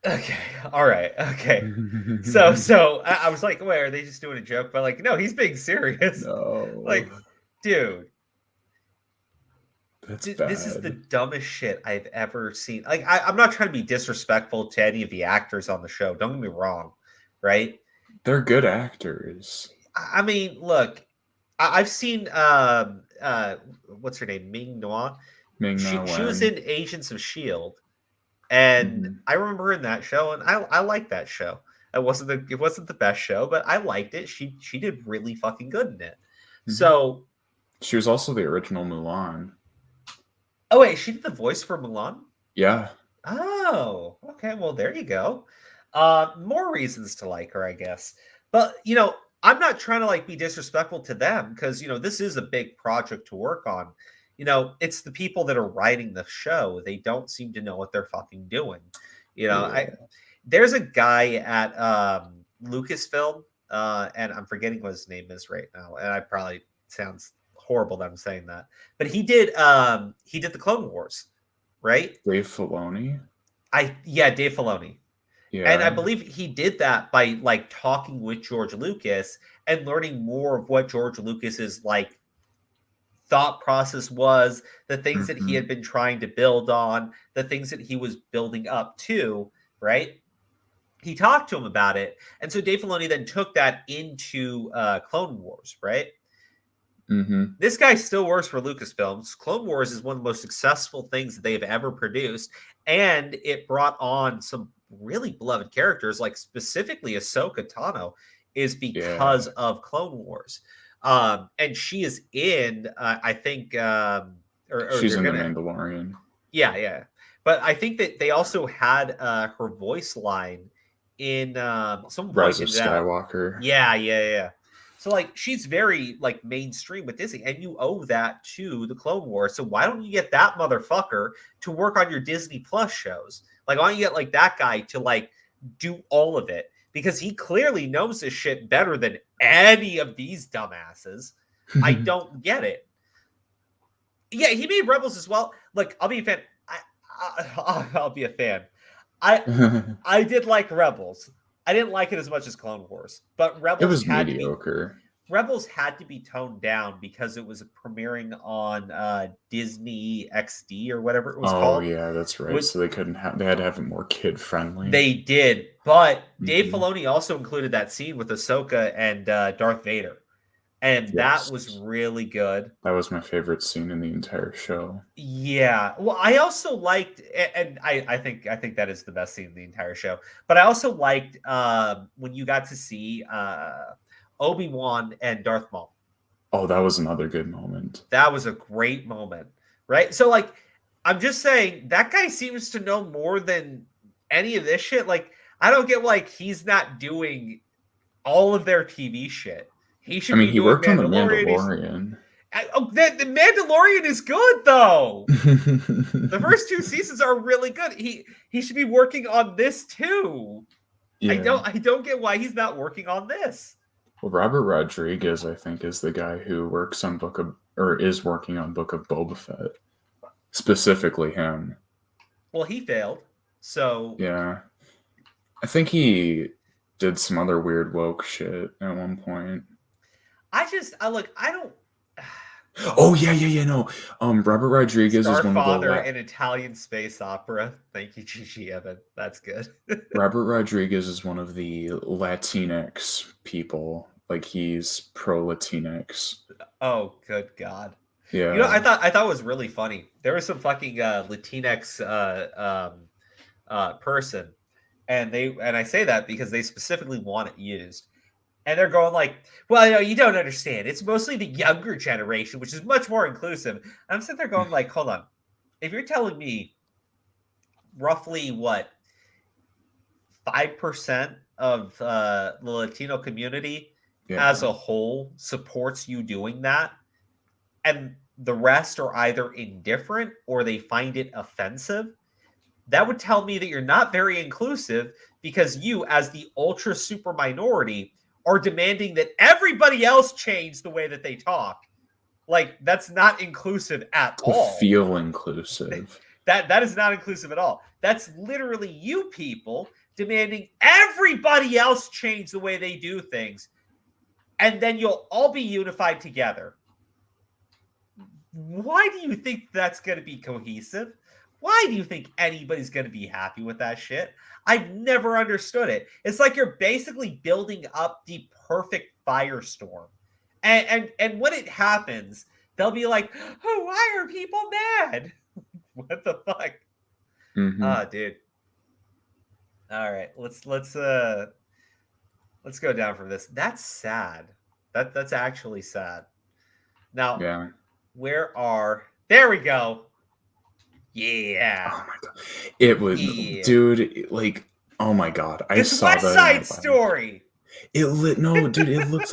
Okay. All right. Okay. So I was like, wait, are they just doing a joke? But like, no, he's being serious. No. Like, dude. That's bad. This is the dumbest shit I've ever seen. Like, I'm not trying to be disrespectful to any of the actors on the show. Don't get me wrong. Right? They're good actors. I mean, look, I've seen, what's her name? Ming Na. She was in Agents of S.H.I.E.L.D. And I remember her in that show, and I liked that show. It wasn't the best show, but I liked it. She did really fucking good in it. So she was also the original Mulan. Oh wait, she did the voice for Mulan? Yeah. Oh, okay. Well, there you go. More reasons to like her, I guess. But I'm not trying to like be disrespectful to them because this is a big project to work on. It's the people that are writing the show. They don't seem to know what they're fucking doing. There's a guy at Lucasfilm, and I'm forgetting what his name is right now. And I probably sounds horrible that I'm saying that, but he did the Clone Wars, right? Dave Filoni. Dave Filoni. Yeah. And I believe he did that by like talking with George Lucas and learning more of what George Lucas's like thought process was, the things that he had been trying to build on, the things that he was building up to, right? He talked to him about it. And so Dave Filoni then took that into Clone Wars, right? This guy still works for Lucasfilms. Clone Wars is one of the most successful things that they've ever produced. And it brought on some really beloved characters, like specifically Ahsoka Tano is because of Clone Wars. And she is in, I think, she's in The Mandalorian. Yeah. But I think that they also had her voice line in some Rise of Skywalker. Yeah. So like she's very like mainstream with Disney, and you owe that to the Clone Wars. So why don't you get that motherfucker to work on your Disney Plus shows? Like why don't you get like that guy to like do all of it? Because he clearly knows this shit better than any of these dumbasses. I don't get it. Yeah, he made Rebels as well. Look, I'll be a fan. I'll be a fan. I did like Rebels. I didn't like it as much as Clone Wars, but Rebels It was had mediocre. Rebels had to be toned down because it was premiering on Disney XD or whatever it was called. Oh yeah, that's right. So they couldn't have. They had to have it more kid friendly. They did, but Dave Filoni also included that scene with Ahsoka and Darth Vader, and that was really good. That was my favorite scene in the entire show. Yeah, well, I also liked, and I think that is the best scene in the entire show. But I also liked when you got to see Obi-Wan and Darth Maul. Oh, that was another good moment. That was a great moment, right? So, like, I'm just saying that guy seems to know more than any of this shit. Like, I don't get like he's not doing all of their TV shit. He should. I mean, he worked on the Mandalorian. The Mandalorian is good though. The first 2 seasons are really good. He should be working on this too. Yeah. I don't get why he's not working on this. Well, Robert Rodriguez, I think, is the guy who works on is working on Book of Boba Fett. Specifically him. Well, he failed. So yeah. I think he did some other weird woke shit at one point. I don't. Oh yeah. No. Robert Rodriguez is one of the an Italian space opera. Thank you, Gigi Evan. That's good. Robert Rodriguez is one of the Latinx people. Like he's pro Latinx. Oh, good God. Yeah. You know, I thought it was really funny. There was some fucking Latinx person, and I say that because they specifically want it used. And they're going like, well, you don't understand. It's mostly the younger generation, which is much more inclusive. And I'm sitting there going like, hold on. If you're telling me roughly 5% of the Latino community as a whole supports you doing that, and the rest are either indifferent or they find it offensive, that would tell me that you're not very inclusive because you, as the ultra super minority, are demanding that everybody else change the way that they talk. Like, that's not inclusive at all. Feel inclusive. That is not inclusive at all. That's literally you people demanding everybody else change the way they do things, and then you'll all be unified together. Why do you think that's going to be cohesive? Why do you think anybody's going to be happy with that shit? I've never understood it. It's like you're basically building up the perfect firestorm. And when it happens, they'll be like, oh, why are people mad? What the fuck? Dude. All right, let's go down from this. That's sad. That's actually sad. Now, there we go. Yeah. Oh my god. It was dude, like, oh my god. I saw West Side Story. It looks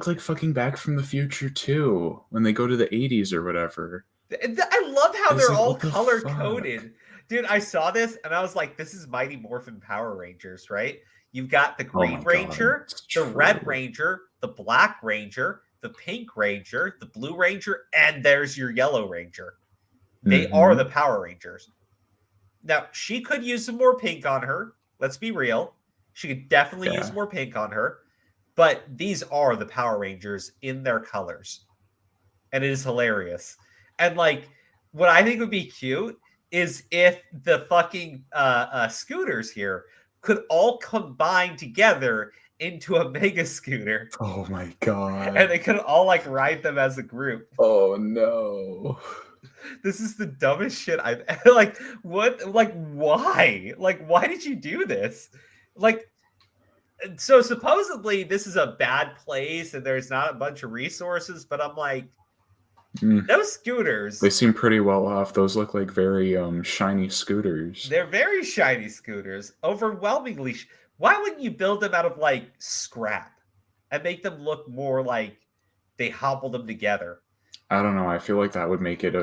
like fucking Back from the Future too, when they go to the 80s or whatever. I love how they're all color coded. Dude, I saw this and I was like, this is Mighty Morphin Power Rangers, right? You've got the Green Ranger, the Red Ranger, the Black Ranger, the Pink Ranger, the Blue Ranger, and there's your Yellow Ranger. They are the Power Rangers. Now, she could use some more pink on her. Let's be real. She could definitely use more pink on her. But these are the Power Rangers in their colors. And it is hilarious. And, like, what I think would be cute is if the fucking scooters here could all combine together into a mega scooter. Oh, my God. And they could all, like, ride them as a group. Oh, no. This is the dumbest shit I've ever, like, what, like, why? Like, why did you do this? Like, so supposedly this is a bad place and there's not a bunch of resources, but I'm like, those scooters. They seem pretty well off. Those look like very shiny scooters. They're very shiny scooters. Overwhelmingly. Why wouldn't you build them out of, like, scrap and make them look more like they hobbled them together? I don't know. I feel like that would make it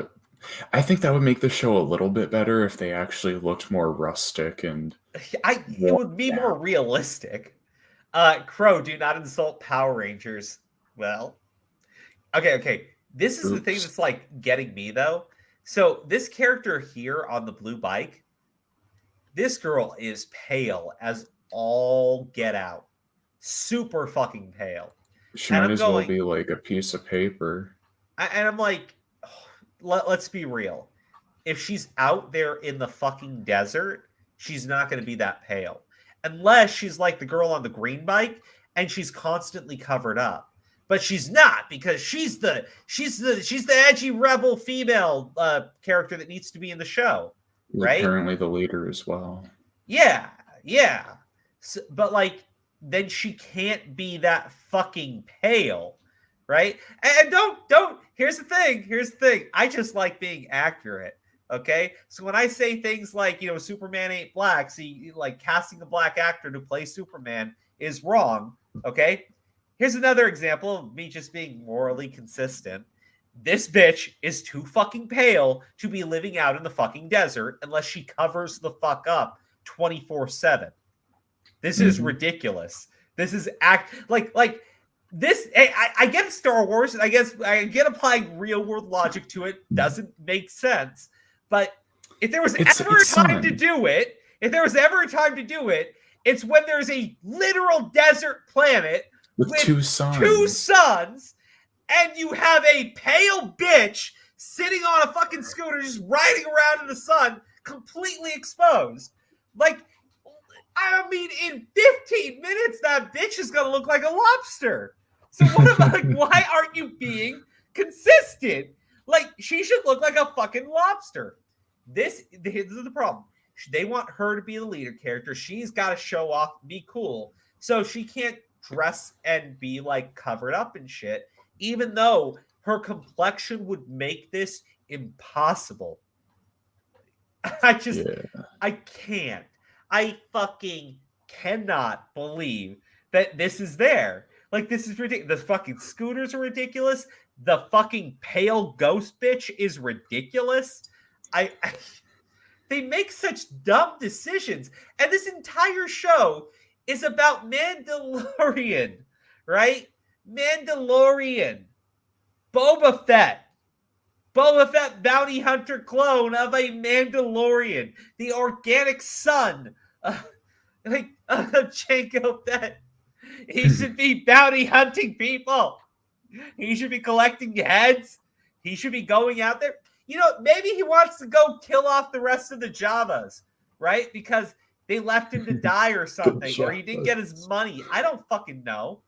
I think that would make the show a little bit better if they actually looked more rustic and it would be more realistic. Crow, do not insult Power Rangers. Well, okay. This is the thing that's, like, getting me though. So this character here on the blue bike, This girl is pale as all get out. Super fucking pale. She might as well be like a piece of paper. And I'm like, let's be real. If she's out there in the fucking desert, she's not going to be that pale. Unless she's like the girl on the green bike and she's constantly covered up. But she's not, because she's the edgy rebel female character that needs to be in the show, right? Apparently the leader as well. Yeah. So, but like, then she can't be that fucking pale, right? And don't. Here's the thing. I just like being accurate. Okay, so when I say things like, Superman ain't black, see, like casting a black actor to play Superman is wrong. Okay. Here's another example of me just being morally consistent. This bitch is too fucking pale to be living out in the fucking desert unless she covers the fuck up 24/7. This is ridiculous. This is like this. I get Star Wars, and I get applying real world logic to it. Doesn't make sense. But if there was ever a time to do it, it's when there's a literal desert planet with two suns, and you have a pale bitch sitting on a fucking scooter just riding around in the sun, completely exposed. Like, I mean, in 15 minutes, that bitch is going to look like a lobster. So why aren't you being consistent? Like, she should look like a fucking lobster. This is the problem. They want her to be the leader character. She's got to show off, be cool. So she can't dress and be like covered up and shit, even though her complexion would make this impossible. I can't. I fucking cannot believe that this is there. Like, this is ridiculous. The fucking scooters are ridiculous. The fucking pale ghost bitch is ridiculous. They make such dumb decisions. And this entire show is about Mandalorian, right? Mandalorian. Boba Fett. Boba Fett bounty hunter clone of a Mandalorian. The organic son of Jango Fett. He should be bounty hunting people. He should be collecting heads. He should be going out there. Maybe he wants to go kill off the rest of the Javas, right? Because they left him to die or something, or he didn't get his money. I don't fucking know.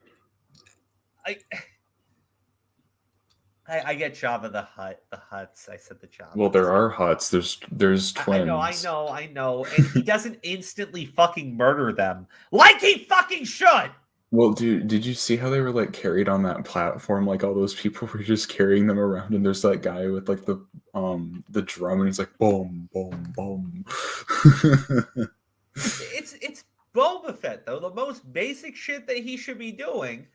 I get Java the huts. I said the Java. Well, there are huts. There's twins. I know. And he doesn't instantly fucking murder them like he fucking should. Well, dude, did you see how they were like carried on that platform? Like all those people were just carrying them around, and there's that guy with like the drum, and he's like boom, boom, boom. It's Boba Fett though. The most basic shit that he should be doing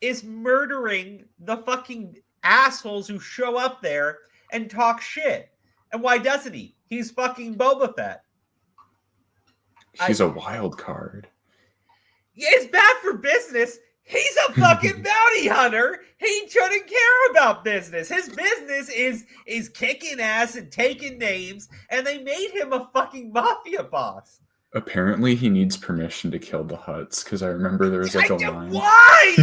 is murdering the fucking assholes who show up there and talk shit. And why doesn't he? He's fucking Boba Fett. He's a wild card. Yeah, it's bad for business. He's a fucking bounty hunter. He shouldn't care about business. His business is kicking ass and taking names, and they made him a fucking mafia boss. Apparently, he needs permission to kill the huts, because I remember there was like a line. Why?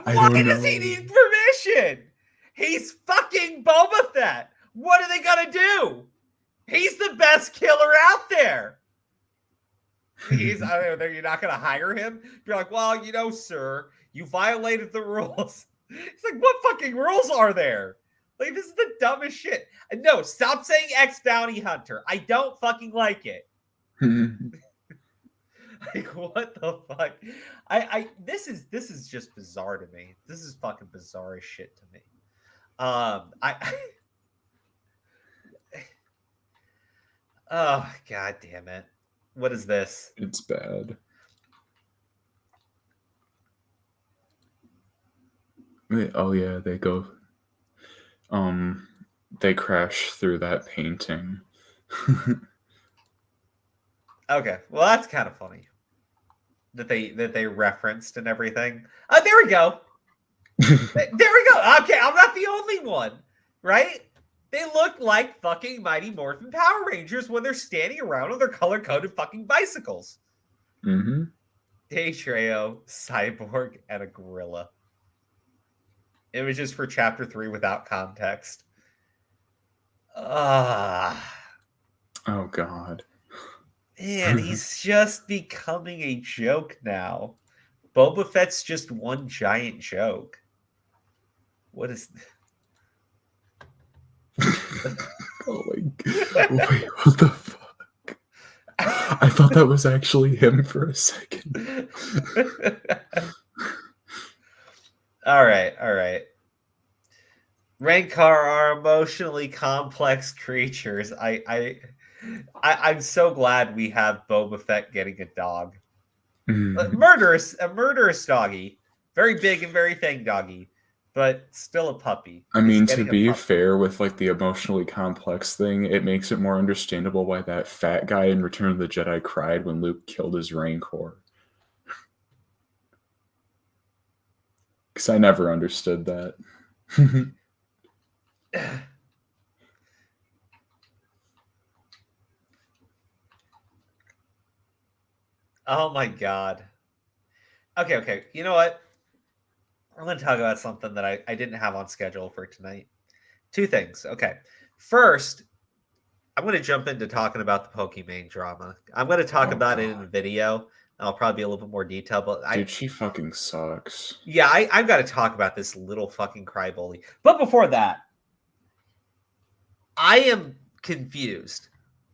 Why does he need permission? He's fucking Boba Fett. What are they gonna do? He's the best killer out there. You're not going to hire him? You're like, well, sir, you violated the rules. It's like, what fucking rules are there? Like, this is the dumbest shit. No, stop saying ex-bounty hunter. I don't fucking like it. Like, what the fuck? This is just bizarre to me. This is fucking bizarre as shit to me. Oh, god damn it. What is this? It's bad. Oh yeah, they go. They crash through that painting. Okay, well that's kind of funny that they referenced and everything. Oh, there we go. There we go. Okay, I'm not the only one, right? They look like fucking Mighty Morphin Power Rangers when they're standing around on their color-coded fucking bicycles. Mm-hmm. Daetreo, Cyborg, and a gorilla. Images for Chapter 3 without context. Oh, God. Man, he's just becoming a joke now. Boba Fett's just one giant joke. What is... Oh, my God. Wait, what the fuck? I thought that was actually him for a second. All right. Rancor are emotionally complex creatures. I'm so glad we have Boba Fett getting a dog. A murderous doggy. Very big and very fang doggy, but still a puppy. I mean, to be fair with like the emotionally complex thing, it makes it more understandable why that fat guy in Return of the Jedi cried when Luke killed his Rancor. Because I never understood that. Oh my God. Okay. You know what? I'm going to talk about something that I didn't have on schedule for tonight. Two things. Okay. First, I'm going to jump into talking about the Pokimane drama. I'm going to talk about it in a video. I'll probably be a little bit more detailed, but dude, she fucking sucks. Yeah, I've got to talk about this little fucking crybaby. But before that, I am confused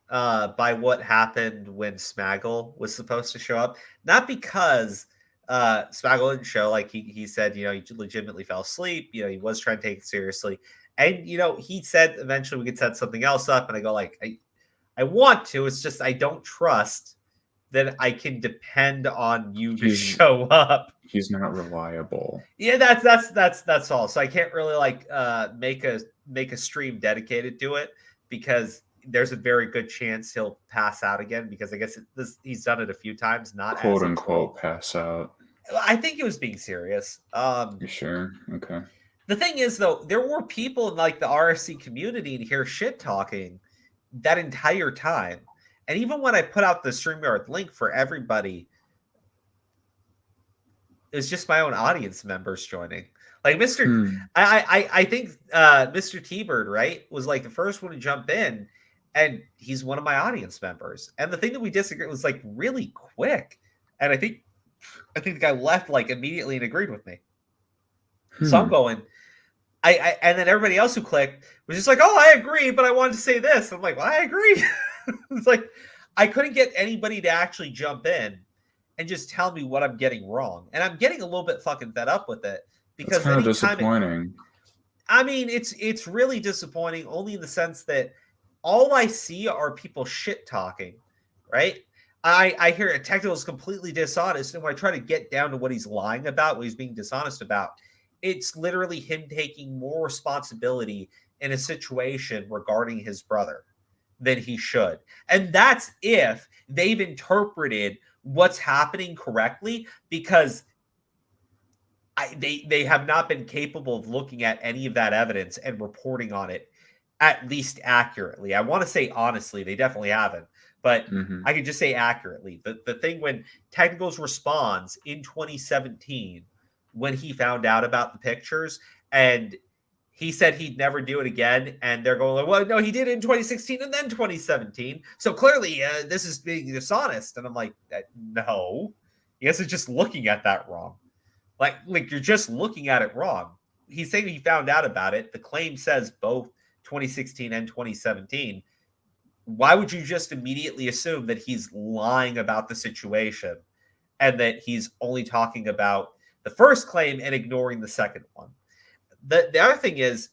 by what happened when Smaggle was supposed to show up. Not because Smaggle didn't show, like he said, he legitimately fell asleep. He was trying to take it seriously. And, he said eventually we could set something else up. And I go like, I want to. It's just I don't trust that I can depend on you to show up. He's not reliable. Yeah, that's all. So I can't really make a stream dedicated to it because there's a very good chance he'll pass out again because I guess he's done it a few times, not quote unquote pass out. I think he was being serious. You sure? Okay. The thing is, though, there were people in the RFC community to hear shit talking that entire time. And even when I put out the StreamYard link for everybody, it's just my own audience members joining. Like Mr. I think Mr. T-Bird, right, was the first one to jump in, and he's one of my audience members. And the thing that we disagree was really quick. And I think the guy left immediately and agreed with me. So I'm going, and then everybody else who clicked was just oh, I agree, but I wanted to say this. I'm like, well, I agree. It's I couldn't get anybody to actually jump in and just tell me what I'm getting wrong. And I'm getting a little bit fucking fed up with it because it's kind of disappointing. It's really disappointing only in the sense that all I see are people shit talking, right? I hear a technical is completely dishonest. And when I try to get down to what he's lying about, what he's being dishonest about, it's literally him taking more responsibility in a situation regarding his brother than he should. And that's if they've interpreted what's happening correctly, because they have not been capable of looking at any of that evidence and reporting on it at least accurately. I want to say honestly, they definitely haven't, but I can just say accurately. The thing when Technicals responds in 2017, when he found out about the pictures and he said he'd never do it again. And they're going, well, no, he did it in 2016 and then 2017. So clearly this is being dishonest. And I'm like, no, you guys are just looking at that wrong. Like you're just looking at it wrong. He's saying he found out about it. The claim says both 2016 and 2017. Why would you just immediately assume that he's lying about the situation and that he's only talking about the first claim and ignoring the second one? The other thing is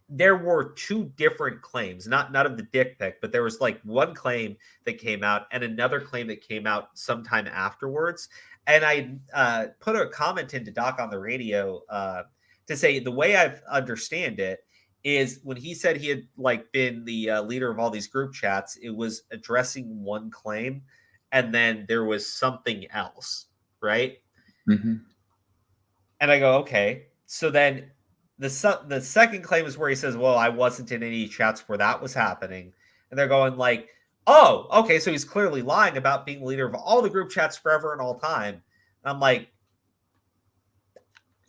there were two different claims, not of the dick pic, but there was one claim that came out and another claim that came out sometime afterwards. And I put a comment into Doc on the radio to say the way I understand it is when he said he had been the leader of all these group chats, it was addressing one claim and then there was something else, right? And I go, okay. So then The second claim is where he says, well, I wasn't in any chats where that was happening. And they're going like, oh, okay, so he's clearly lying about being the leader of all the group chats forever and all time. And I'm like,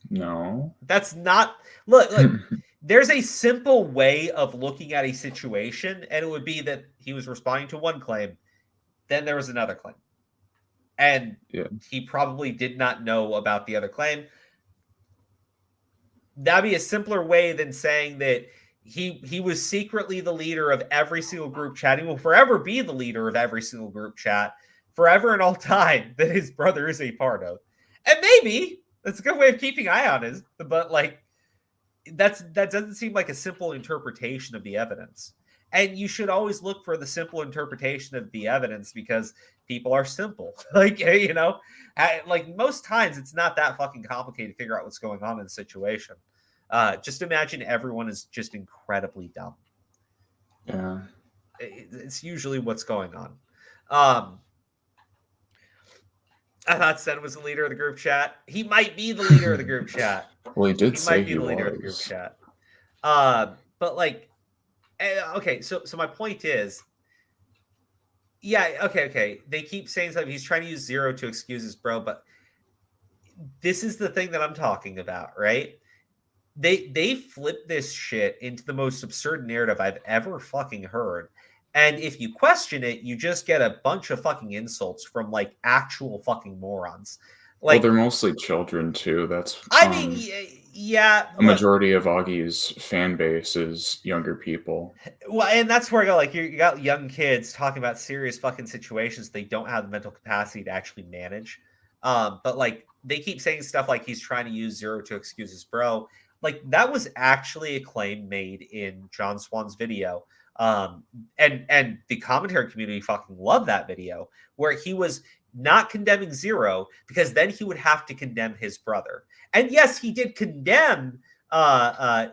no. That's not... Look, there's a simple way of looking at a situation, and it would be that he was responding to one claim, then there was another claim. And he probably did not know about the other claim. That'd be a simpler way than saying that he was secretly the leader of every single group chat. He will forever be the leader of every single group chat, forever and all time, that his brother is a part of. And maybe that's a good way of keeping an eye on it, but like that doesn't seem like a simple interpretation of the evidence. And you should always look for the simple interpretation of the evidence because people are simple. Like, you know, like most times it's not that fucking complicated to figure out what's going on in the situation. Just imagine everyone is just incredibly dumb. Yeah. It's usually what's going on. I thought Sen was the leader of the group chat. He might be the leader of the group chat. Well, he did say might be the leader of the group chat. But like, okay, so my point is, okay. They keep saying something. He's trying to use Zero to excuse his bro, but this is the thing that I'm talking about, right? They flip this shit into the most absurd narrative I've ever fucking heard. And if you question it, you just get a bunch of fucking insults from like actual fucking morons. Like, well, they're mostly children too. That's I mean, yeah. A majority of Augie's fan base is younger people. Well, and that's where I go. Like, you got young kids talking about serious fucking situations they don't have the mental capacity to actually manage. But like, they keep saying stuff like he's trying to use Zero to excuse his bro. Like, that was actually a claim made in John Swan's video. And the commentary community fucking loved that video where he was not condemning Zero because then he would have to condemn his brother. And yes, he did condemn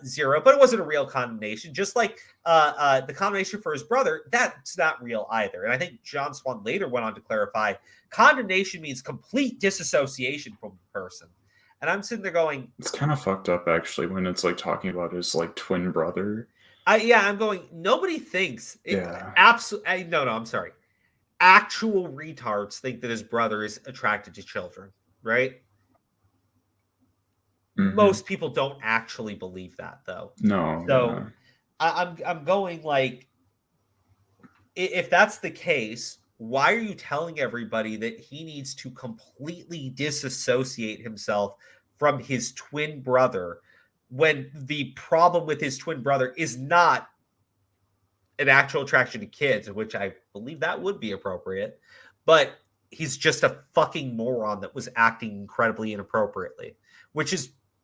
Zero, but it wasn't a real condemnation. Just like the condemnation for his brother, that's not real either. And I think John Swan later went on to clarify condemnation means complete disassociation from the person. And I'm sitting there going, it's kind of fucked up actually when it's like talking about his like twin brother. I'm going, nobody thinks. Yeah. Absolutely. No, I'm sorry. Actual retards think that his brother is attracted to children, right? Mm-hmm. Most people don't actually believe that, though. No. So I'm going like, if that's the case, why are you telling everybody that he needs to completely disassociate himself from his twin brother when the problem with his twin brother is not an actual attraction to kids, which I believe that would be appropriate, but he's just a fucking moron that was acting incredibly inappropriately,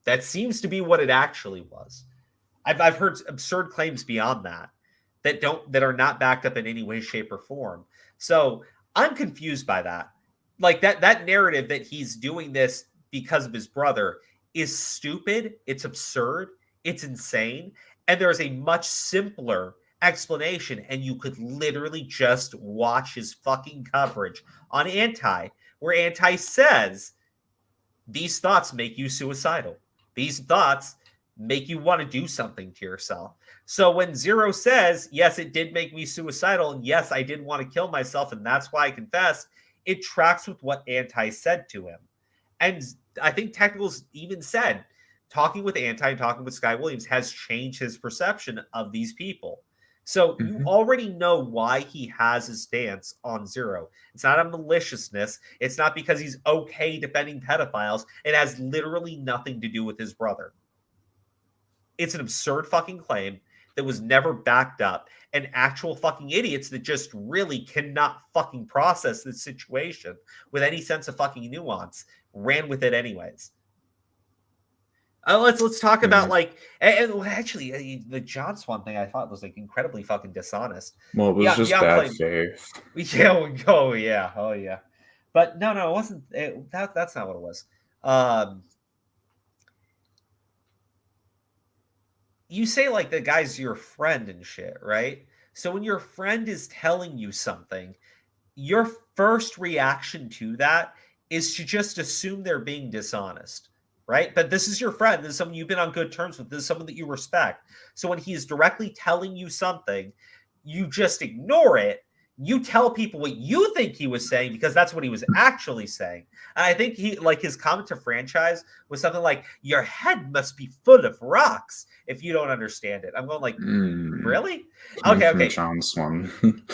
that seems to be what it actually was. I've heard absurd claims beyond that are not backed up in any way, shape, or form. So I'm confused by that. Like that narrative that he's doing this because of his brother is stupid. It's absurd. It's insane. And there's a much simpler explanation. And you could literally just watch his fucking coverage on Anti, where Anti says, these thoughts make you suicidal. These thoughts make you want to do something to yourself. So when Zero says, yes, it did make me suicidal, and yes, I did want to kill myself, and that's why I confessed, it tracks with what Anti said to him. And I think Technicals even said, talking with Anti and talking with Sky Williams has changed his perception of these people. So you already know why he has his stance on Zero. It's not a maliciousness. It's not because he's okay defending pedophiles. It has literally nothing to do with his brother. It's an absurd fucking claim that was never backed up, and actual fucking idiots that just really cannot fucking process this situation with any sense of fucking nuance ran with it anyways. Let's talk about like, and actually the John Swan thing I thought was like incredibly fucking dishonest. Well, it was just bad faith. Yeah. Oh yeah. But no, it wasn't. That's not what it was. You say like the guy's your friend and shit, right? So when your friend is telling you something, your first reaction to that is to just assume they're being dishonest. right? But this is your friend. This is someone you've been on good terms with. This is someone that you respect. So when he's directly telling you something, you just ignore it. You tell people what you think he was saying because that's what he was actually saying. And I think he, like, his comment to Franchise was something like, your head must be full of rocks if you don't understand it. I'm going like, really? Okay. John's one.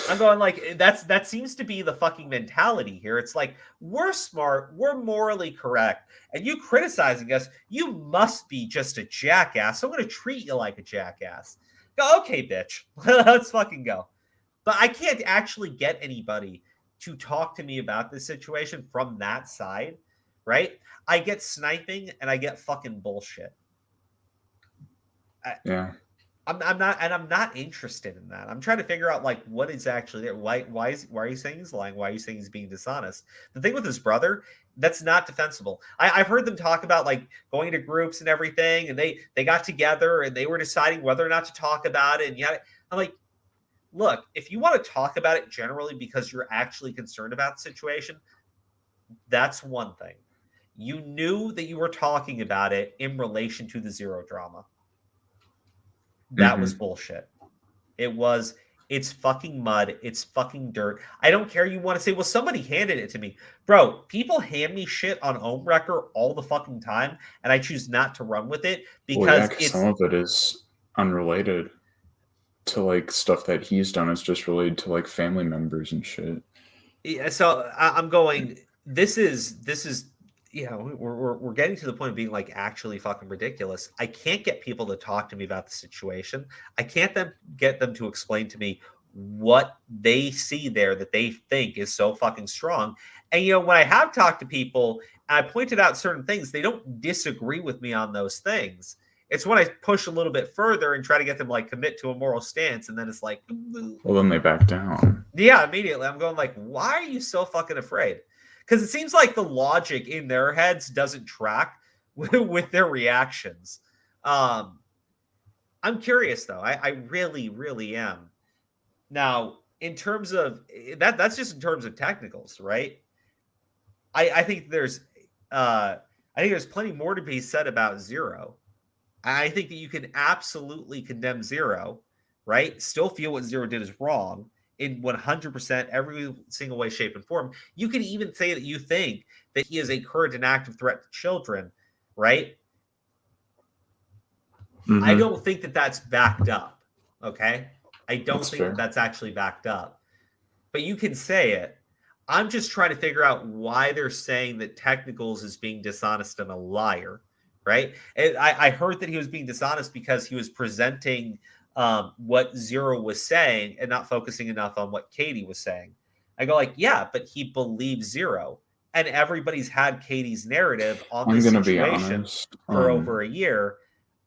I'm going like, that seems to be the fucking mentality here. It's like, we're smart, we're morally correct, and you criticizing us, you must be just a jackass. So I'm going to treat you like a jackass. Go, okay, bitch. Let's fucking go. But I can't actually get anybody to talk to me about this situation from that side, right? I get sniping and I get fucking bullshit. Yeah. I'm not interested in that. I'm trying to figure out like what is actually there. Why are you saying he's lying? Why are you saying he's being dishonest? The thing with his brother, that's not defensible. I've heard them talk about like going to groups and everything, and they got together and they were deciding whether or not to talk about it. And yeah, I'm like, look, if you want to talk about it generally because you're actually concerned about the situation, that's one thing. You knew that you were talking about it in relation to the Zero drama. That was bullshit. It's fucking mud. It's fucking dirt. I don't care. You want to say, well, somebody handed it to me. Bro, people hand me shit on Homewrecker all the fucking time, and I choose not to run with it because some of it is unrelated to like stuff that he's done. It's just related to like family members and shit. Yeah, so I'm going, this is you know, we're getting to the point of being like actually fucking ridiculous. I can't get people to talk to me about the situation. I can't get them to explain to me what they see there that they think is so fucking strong. And you know, when I have talked to people and I pointed out certain things, they don't disagree with me on those things. It's when I push a little bit further and try to get them like commit to a moral stance, and then it's like, well, then they back down. Yeah, immediately. I'm going like, why are you so fucking afraid? Because it seems like the logic in their heads doesn't track with their reactions. I'm curious though. I really, really am. Now, in terms of that's just in terms of technicals, right? I think there's plenty more to be said about Zero. I think that you can absolutely condemn Zero, right? Still feel what Zero did is wrong in 100% every single way, shape, and form. You can even say that you think that he is a current and active threat to children, right? I don't think that that's backed up, okay? I don't think that that's actually backed up. But you can say it. I'm just trying to figure out why they're saying that Technicals is being dishonest and a liar, right? And I heard that he was being dishonest because he was presenting what Zero was saying and not focusing enough on what Katie was saying. I go like, yeah, but he believes Zero. And everybody's had Katie's narrative on this situation for over a year.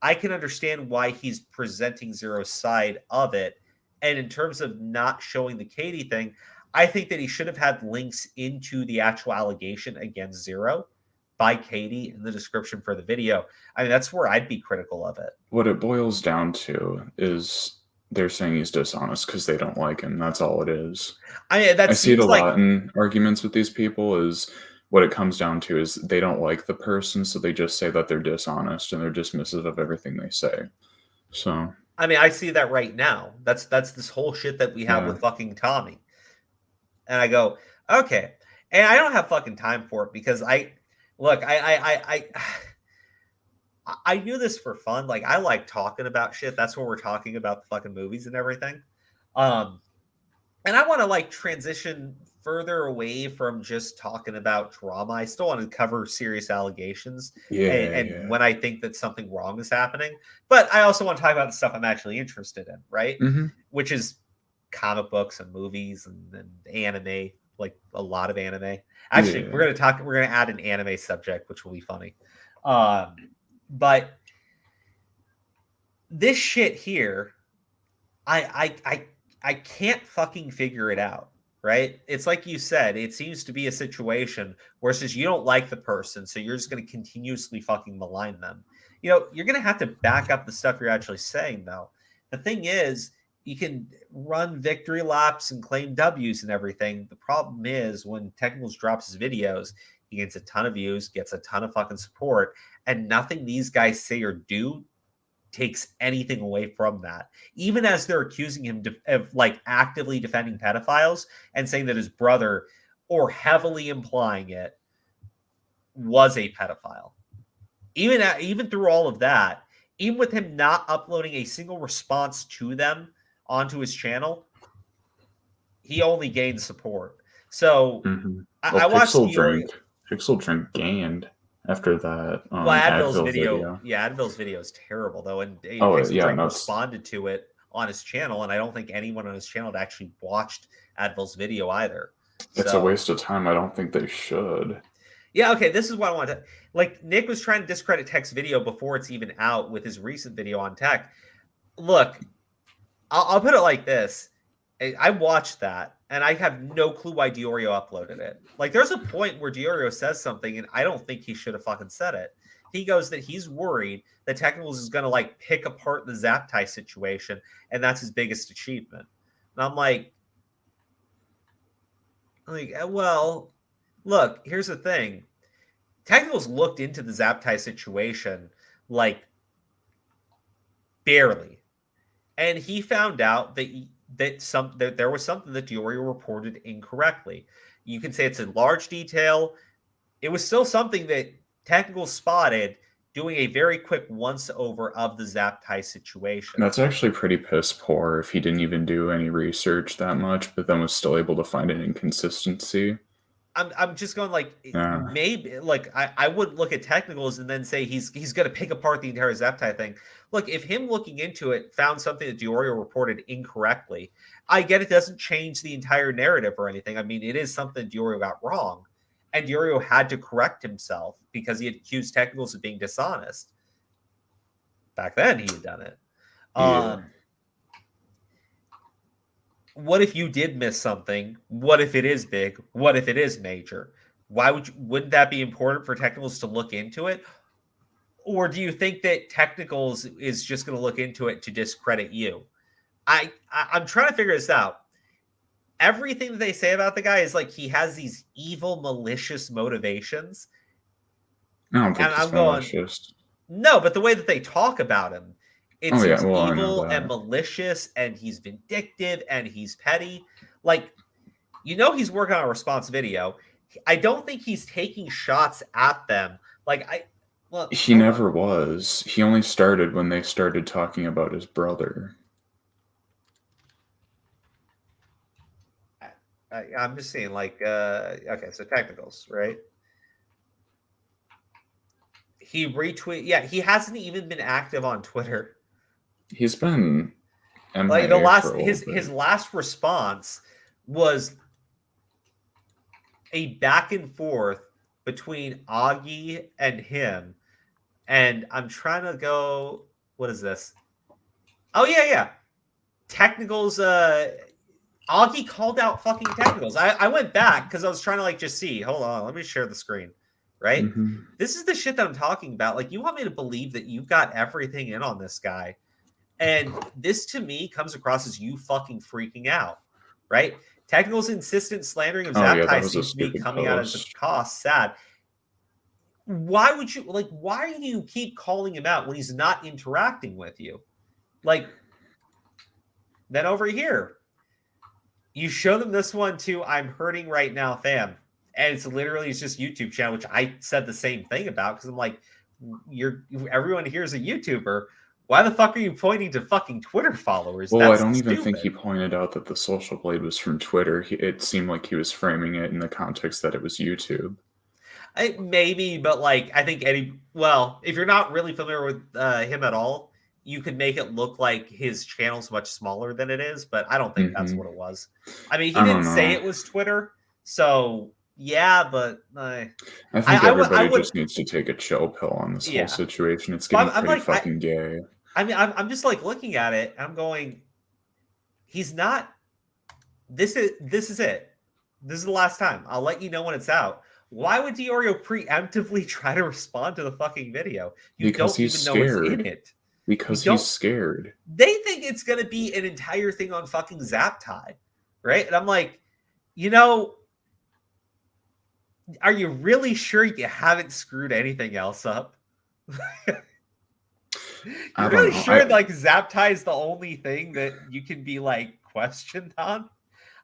I can understand why he's presenting Zero's side of it. And in terms of not showing the Katie thing, I think that he should have had links into the actual allegation against Zero by Katie in the description for the video. I mean, that's where I'd be critical of it. What it boils down to is they're saying he's dishonest because they don't like him. That's all it is. I see it a lot in arguments with these people. Is what it comes down to is they don't like the person, so they just say that they're dishonest and they're dismissive of everything they say. So I mean, I see that right now. That's this whole shit that we have with fucking Tommy. And I go, okay. And I don't have fucking time for it because I do this for fun. Like, I like talking about shit. That's when we're talking about the fucking movies and everything. And I want to like transition further away from just talking about drama. I still want to cover serious allegations and when I think that something wrong is happening. But I also want to talk about the stuff I'm actually interested in, right? Which is comic books and movies and anime, like a lot of anime. Actually, we're going to add an anime subject, which will be funny. But this shit here, I can't fucking figure it out, right? It's like you said, it seems to be a situation where it says you don't like the person, so you're just going to continuously fucking malign them. You know, you're going to have to back up the stuff you're actually saying, though. The thing is, you can run victory laps and claim W's and everything. The problem is when Technicals drops his videos, He gets a ton of views, gets a ton of fucking support, and nothing these guys say or do takes anything away from that. Even as they're accusing him of like actively defending pedophiles and saying that his brother, or heavily implying it, was a pedophile. Even through all of that, even with him not uploading a single response to them onto his channel, he only gained support. So I watched Pixel Drink gained after that. Advil's video. Yeah, Advil's video is terrible though, and Pixel Drink responded to it on his channel, and I don't think anyone on his channel had actually watched Advil's video either. It's a waste of time. I don't think they should. Yeah, okay, this is what I wanted to... Like, Nick was trying to discredit Tech's video before it's even out with his recent video on Tech. Look, I'll put it like this. I watched that, and I have no clue why Diorio uploaded it. Like, there's a point where Diorio says something, and I don't think he should have fucking said it. He goes that he's worried that Technicals is going to, like, pick apart the Zap Tie situation, and that's his biggest achievement. And I'm like, well... Look, here's the thing. Technicals looked into the Zap Tie situation, like, barely. And he found out that there was something that Diorio reported incorrectly. You can say it's a large detail. It was still something that Technicals spotted doing a very quick once-over of the Zap Tie situation. That's actually pretty piss poor if he didn't even do any research that much, but then was still able to find an inconsistency. I'm just going like maybe like I wouldn't look at Technicals and then say he's going to pick apart the entire Zap Tie thing. Look, if him looking into it found something that Diorio reported incorrectly, I get it doesn't change the entire narrative or anything. I mean, it is something Diorio got wrong, and Diorio had to correct himself because he had accused Technicals of being dishonest. Back then, he had done it. Yeah. What if you did miss something? What if it is big? What if it is major? Wouldn't that be important for Technicals to look into it? Or do you think that Technicals is just going to look into it to discredit you? I'm trying to figure this out. Everything that they say about the guy is like he has these evil, malicious motivations. I don't think he's malicious. No, but the way that they talk about him, it's evil and malicious, and he's vindictive, and he's petty. Like, he's working on a response video. I don't think he's taking shots at them. Like, he never was. He only started when they started talking about his brother. I'm just saying, like, okay, so Technicals, right? He retweet. Yeah, he hasn't even been active on Twitter. He's been like his last response was a back and forth between Augie and him, and I'm trying to go. What is this? Oh yeah. Technicals. Augie called out fucking Technicals. I went back because I was trying to like just see. Hold on, let me share the screen. Right, This is the shit that I'm talking about. Like, you want me to believe that you've got everything in on this guy. And this, to me, comes across as you fucking freaking out, right? Technical's insistent slandering of Zap Tie seems to be coming out as a cost. Sad. Why would you, like, why do you keep calling him out when he's not interacting with you? Like, then over here, you show them this one too. I'm hurting right now, fam. And it's just YouTube channel, which I said the same thing about because I'm like, everyone here is a YouTuber. Why the fuck are you pointing to fucking Twitter followers? Well, I don't even think he pointed out that the Social Blade was from Twitter. It seemed like he was framing it in the context that it was YouTube. Maybe, but like, I think if you're not really familiar with him at all, you could make it look like his channel's much smaller than it is, but I don't think that's what it was. I mean, he didn't say it was Twitter, so yeah, but I think everybody just needs to take a chill pill on this whole situation. It's getting pretty fucking gay. I mean, I'm just like looking at it, and I'm going, he's not. This is it. This is the last time. I'll let you know when it's out. Why would Diorio preemptively try to respond to the fucking video? Because he's scared. Know what's in it. Because he's scared. They think it's going to be an entire thing on fucking Zap Tie, right? And I'm like, Are you really sure you haven't screwed anything else up? You're really sure like Zaptai is the only thing that you can be like questioned on?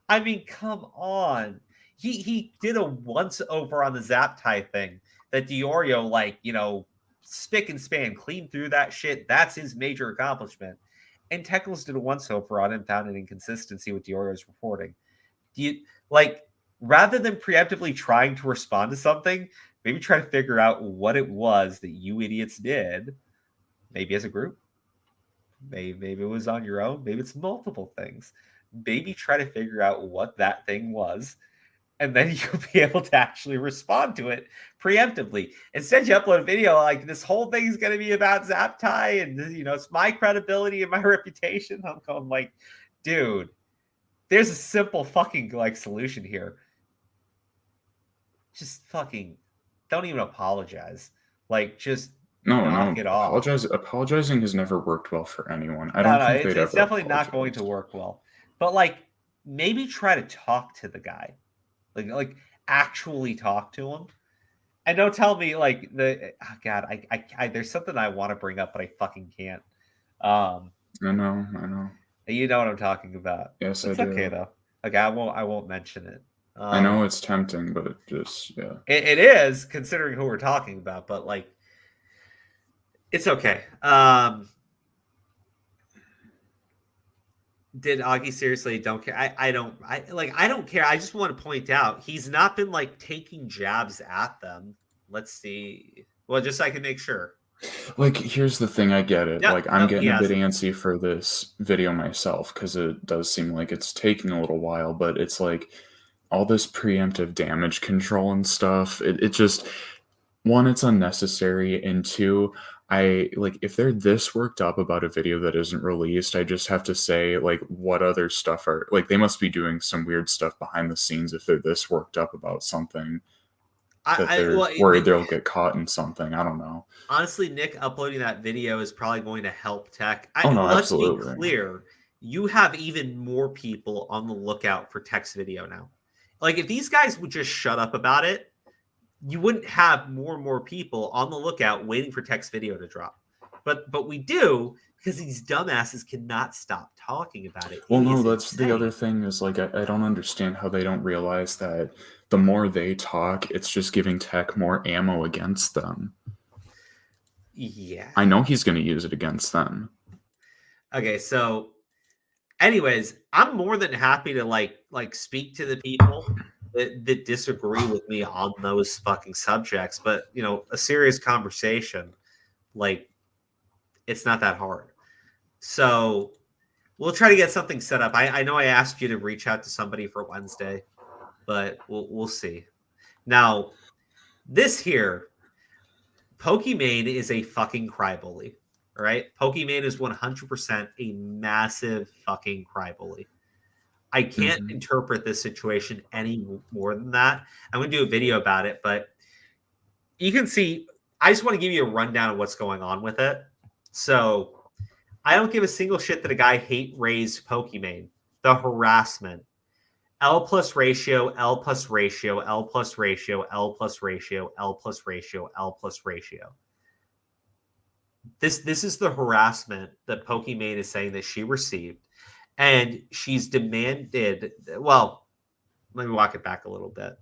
I mean, come on. He did a once over on the Zaptai thing that Diorio, like, you know, spick and span, clean through that shit. That's his major accomplishment. And Teckles did a once over on him, found an inconsistency with Diorio's reporting. Do you like, rather than preemptively trying to respond to something, maybe try to figure out what it was that you idiots did, maybe as a group. Maybe it was on your own. Maybe it's multiple things. Maybe try to figure out what that thing was, and then you'll be able to actually respond to it preemptively. Instead, you upload a video like this whole thing is going to be about Zaptai, and you know it's my credibility and my reputation. I'm going like, dude, there's a simple fucking like solution here. Just fucking don't even apologize. Like just knock it off. Apologizing has never worked well for anyone. I don't think it's definitely not going to work well. But like maybe try to talk to the guy. Like actually talk to him. And don't tell me like God, I there's something I want to bring up, but I fucking can't. I know. You know what I'm talking about. Yes, it's I do. Okay though. Like I won't mention it. I know it's tempting, but it just it is considering who we're talking about, but like it's okay. Did Augie seriously don't care? I don't care. I just want to point out he's not been like taking jabs at them. Let's see. Well, just so I can make sure. Like, here's the thing. I get it. I'm getting a bit antsy for this video myself because it does seem like it's taking a little while, but it's like all this preemptive damage control and stuff. It just, one, it's unnecessary, and two, if they're this worked up about a video that isn't released, I just have to say, like, what other stuff are, like, they must be doing some weird stuff behind the scenes if they're this worked up about something that they're worried they'll get caught in something. I don't know. Honestly, Nick, uploading that video is probably going to help Tech. Let's be clear, you have even more people on the lookout for Tech's video now. Like, if these guys would just shut up about it, you wouldn't have more and more people on the lookout waiting for Tech's video to drop. But we do, because these dumbasses cannot stop talking about it. Well, no, that's insane. The other thing is, like, I don't understand how they don't realize that the more they talk, it's just giving Tech more ammo against them. Yeah. I know he's going to use it against them. Okay, so anyways, I'm more than happy to like speak to the people that disagree with me on those fucking subjects, but you know, a serious conversation, like, it's not that hard. So we'll try to get something set up. I know I asked you to reach out to somebody for Wednesday, but we'll see. Now, this here, Pokimane is a fucking crybaby. All right, Pokimane is 100% a massive fucking crybaby. I can't interpret this situation any more than that. I'm going to do a video about it, but you can see, I just want to give you a rundown of what's going on with it. So I don't give a single shit that a guy hate raised Pokimane. The harassment. L plus ratio, L plus ratio, L plus ratio, L plus ratio, L plus ratio, L plus ratio. This is the harassment that Pokimane is saying that she received. And she's demanded, well, let me walk it back a little bit.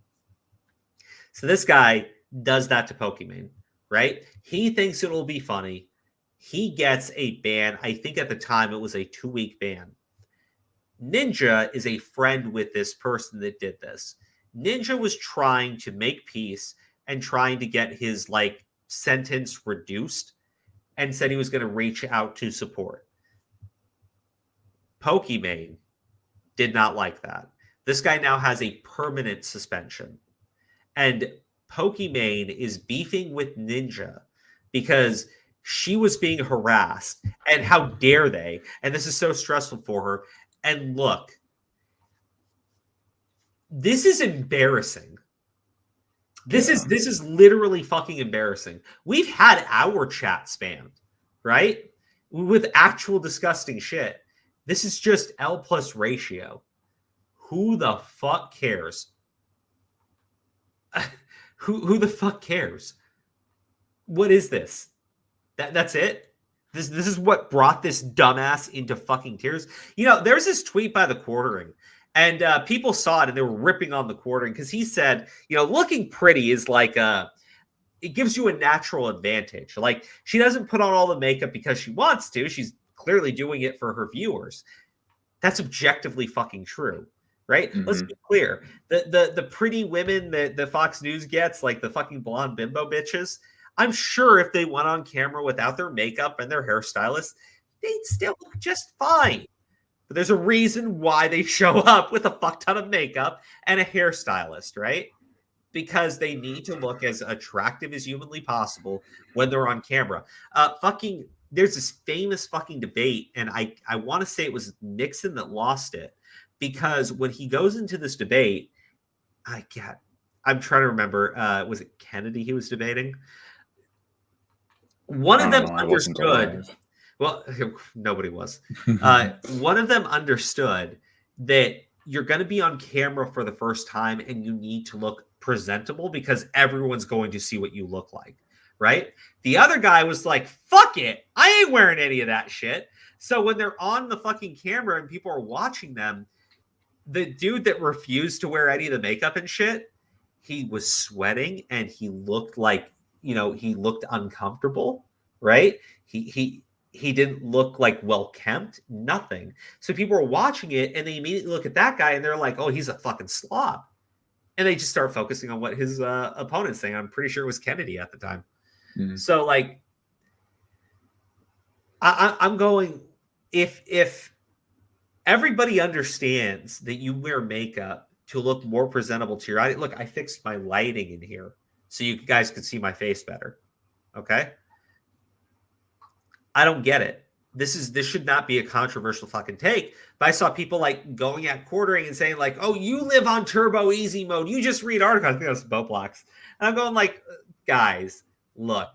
So this guy does that to Pokimane, right? He thinks it'll be funny. He gets a ban. I think at the time it was a 2-week ban. Ninja is a friend with this person that did this. Ninja was trying to make peace and trying to get his sentence reduced and said he was going to reach out to support. Pokimane did not like that. This guy now has a permanent suspension. And Pokimane is beefing with Ninja because she was being harassed. And how dare they? And this is so stressful for her. And look, this is embarrassing. This is literally fucking embarrassing. We've had our chat spammed, right? With actual disgusting shit. This is just L plus ratio. Who the fuck cares? Who the fuck cares? What is this? That's it? This is what brought this dumbass into fucking tears. You know, there's this tweet by the Quartering, and people saw it and they were ripping on the Quartering because he said, you know, looking pretty is like it gives you a natural advantage. Like, she doesn't put on all the makeup because she wants to. She's clearly doing it for her viewers. That's objectively fucking true, right? Mm-hmm. Let's be clear. The pretty women that the Fox News gets, like the fucking blonde bimbo bitches, I'm sure if they went on camera without their makeup and their hairstylist, they'd still look just fine. But there's a reason why they show up with a fuck ton of makeup and a hairstylist, right? Because they need to look as attractive as humanly possible when they're on camera. There's this famous fucking debate, and I want to say it was Nixon that lost it, because when he goes into this debate, I'm trying to remember, was it Kennedy he was debating? One of them understood. Well, nobody was. One of them understood that you're going to be on camera for the first time and you need to look presentable because everyone's going to see what you look like, right? The other guy was like, fuck it. I ain't wearing any of that shit. So when they're on the fucking camera and people are watching them, the dude that refused to wear any of the makeup and shit, he was sweating and he looked like, you know, he looked uncomfortable, right? He didn't look like well kempt, nothing. So people were watching it and they immediately look at that guy and they're like, oh, he's a fucking slob. And they just start focusing on what his opponent's saying. I'm pretty sure it was Kennedy at the time. Mm-hmm. So like, I'm going, if everybody understands that you wear makeup to look more presentable to your audience. Look, I fixed my lighting in here so you guys could see my face better. Okay. I don't get it. This should not be a controversial fucking take. But I saw people like going at Quartering and saying like, oh, you live on turbo easy mode. You just read articles. I think that's Boblocks. And I'm going like, guys, look,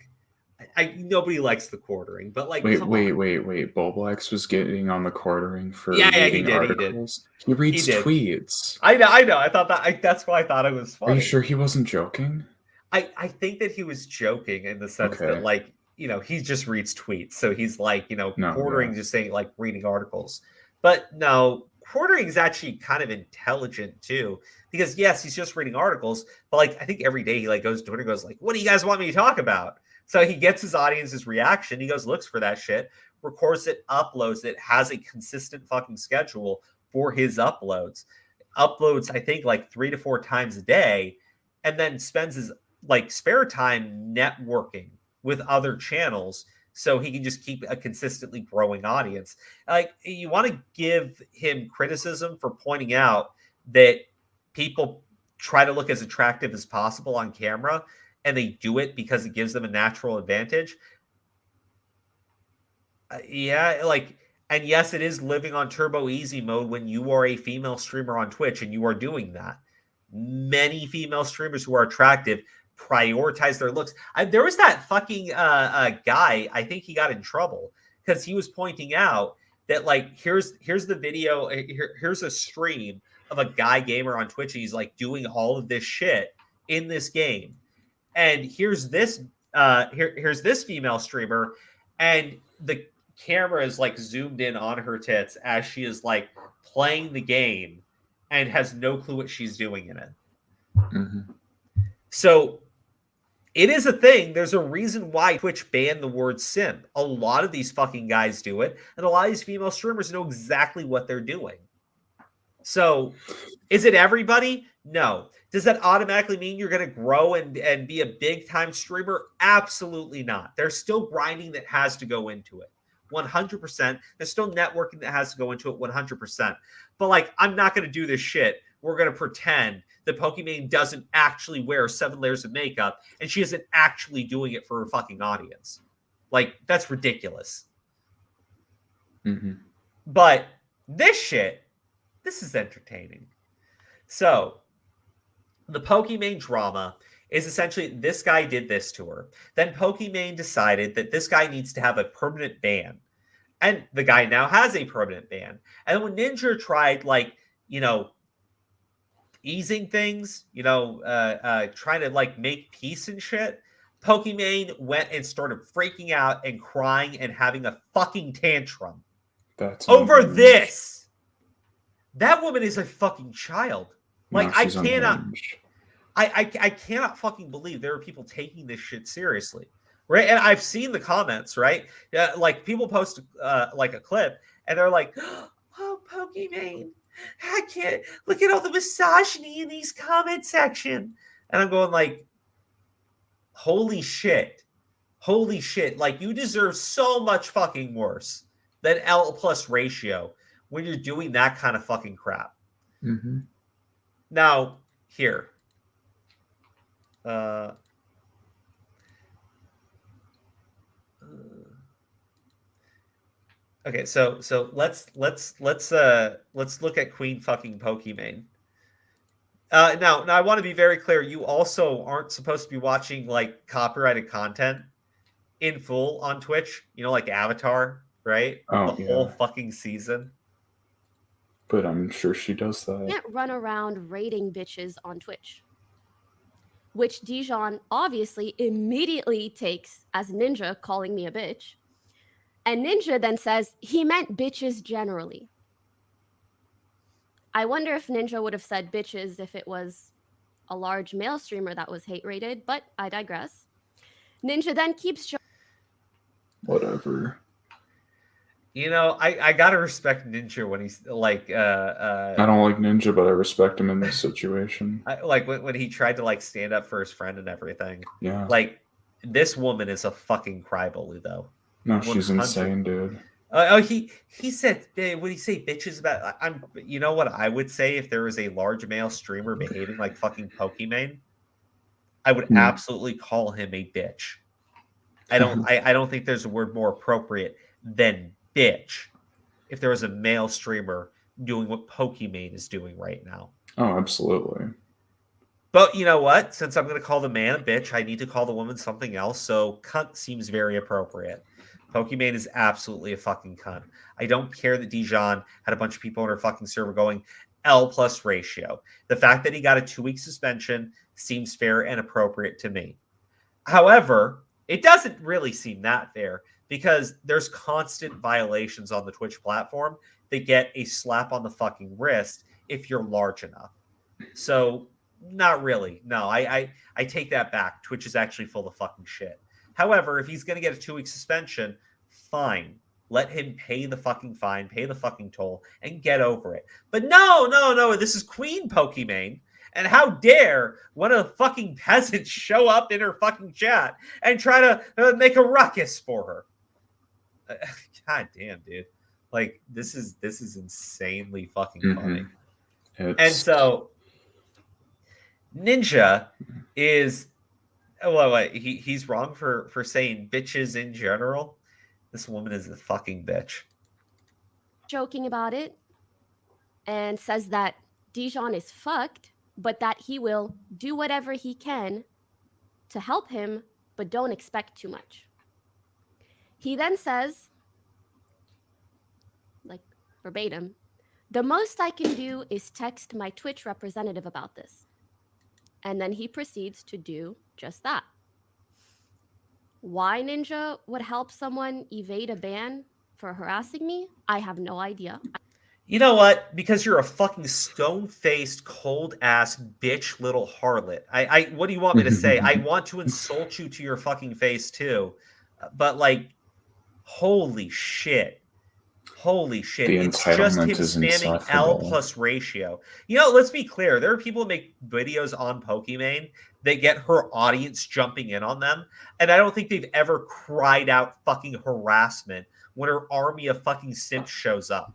nobody likes the Quartering, but like, wait. Boblocks was getting on the Quartering for reading articles. He reads tweets. I know. I thought that's why I thought it was funny. Are you sure he wasn't joking? I think that he was joking in the sense that like, you know, he just reads tweets. So he's like, you know, Quartering just saying like reading articles. But no, Quartering is actually kind of intelligent too. Because yes, he's just reading articles. But like, I think every day he like goes to Twitter and goes like, what do you guys want me to talk about? So he gets his audience's reaction. He goes, looks for that shit, records it, uploads it, has a consistent fucking schedule for his uploads. Uploads, I think, like 3 to 4 times a day, and then spends his like spare time networking with other channels so he can just keep a consistently growing audience. Like, you want to give him criticism for pointing out that people try to look as attractive as possible on camera, and they do it because it gives them a natural advantage. And yes, it is living on turbo easy mode when you are a female streamer on Twitch and you are doing that. Many female streamers who are attractive prioritize their looks. There was that fucking guy, I think he got in trouble because he was pointing out that like, here's the video, here's a stream of a guy gamer on Twitch, and he's like doing all of this shit in this game. And here's this female streamer, and the camera is like zoomed in on her tits as she is like playing the game and has no clue what she's doing in it. Mm-hmm. So it is a thing. There's a reason why Twitch banned the word simp. A lot of these fucking guys do it, and a lot of these female streamers know exactly what they're doing. So is it everybody? No. Does that automatically mean you're going to grow and be a big-time streamer? Absolutely not. There's still grinding that has to go into it. 100%. There's still networking that has to go into it 100%. But, like, I'm not going to do this shit. We're going to pretend that Pokimane doesn't actually wear 7 layers of makeup and she isn't actually doing it for her fucking audience. Like, that's ridiculous. Mm-hmm. But this shit, this is entertaining. So, the Pokimane drama is essentially this guy did this to her. Then Pokimane decided that this guy needs to have a permanent ban. And the guy now has a permanent ban. And when Ninja tried, like, you know, easing things, trying to like make peace and shit, Pokimane went and started freaking out and crying and having a fucking tantrum. That's over this. That woman is a fucking child. Like, No, I she's cannot, unhinged. I cannot fucking believe there are people taking this shit seriously, right? And I've seen the comments, right? Like people post like a clip, and they're like, "Oh, Pokimane, I can't look at all the misogyny in these comment section," and I'm going like, "Holy shit, holy shit! Like you deserve so much fucking worse than L plus ratio when you're doing that kind of fucking crap." Mm-hmm. Now here. Okay, so let's look at Queen fucking Pokimane. Now I want to be very clear. You also aren't supposed to be watching like copyrighted content in full on Twitch. You know, like Avatar, right? Oh, the yeah. whole fucking season. But I'm sure she does that. You can't run around raiding bitches on Twitch. Which Dijon obviously immediately takes as Ninja calling me a bitch. And Ninja then says he meant bitches generally. I wonder if Ninja would have said bitches if it was a large male streamer that was hate rated, but I digress. Ninja then keeps showing. Whatever. You know, I gotta respect Ninja when he's like I don't like Ninja, but I respect him in this situation. Like when he tried to like stand up for his friend and everything. Yeah. Like this woman is a fucking crybaby though. No, she's insane, dude. He said, what did he say bitches about? You know what I would say if there was a large male streamer behaving like fucking Pokimane? I would absolutely call him a bitch. I don't think there's a word more appropriate than bitch if there was a male streamer doing what Pokimane is doing right now. Oh, absolutely. But you know what? Since I'm going to call the man a bitch, I need to call the woman something else. So cunt seems very appropriate. Pokimane is absolutely a fucking cunt. I don't care that Dijon had a bunch of people on her fucking server going L plus ratio. The fact that he got a 2-week suspension seems fair and appropriate to me. However, it doesn't really seem that fair because there's constant violations on the Twitch platform that get a slap on the fucking wrist if you're large enough. So not really. No, I take that back. Twitch is actually full of fucking shit. However, if he's going to get a 2-week suspension, fine. Let him pay the fucking fine, pay the fucking toll, and get over it. But no. This is Queen Pokimane. And how dare one of the fucking peasants show up in her fucking chat and try to make a ruckus for her. God damn, dude. Like, this is insanely fucking funny. And so, Ninja is... Wait, he's wrong for saying bitches in general. This woman is a fucking bitch. Joking about it and says that Dijon is fucked, but that he will do whatever he can to help him, but don't expect too much. He then says, like verbatim, the most I can do is text my Twitch representative about this. And then he proceeds to do just that. Why Ninja would help someone evade a ban for harassing me, I have no idea. You know what? Because you're a fucking stone-faced, cold-ass bitch little harlot. What do you want me to say? I want to insult you to your fucking face too. But like, holy shit. Holy shit. The It's just him entitlement is spamming insufferable. L plus ratio. You know, let's be clear. There are people that make videos on Pokimane that get her audience jumping in on them. And I don't think they've ever cried out fucking harassment when her army of fucking simps shows up.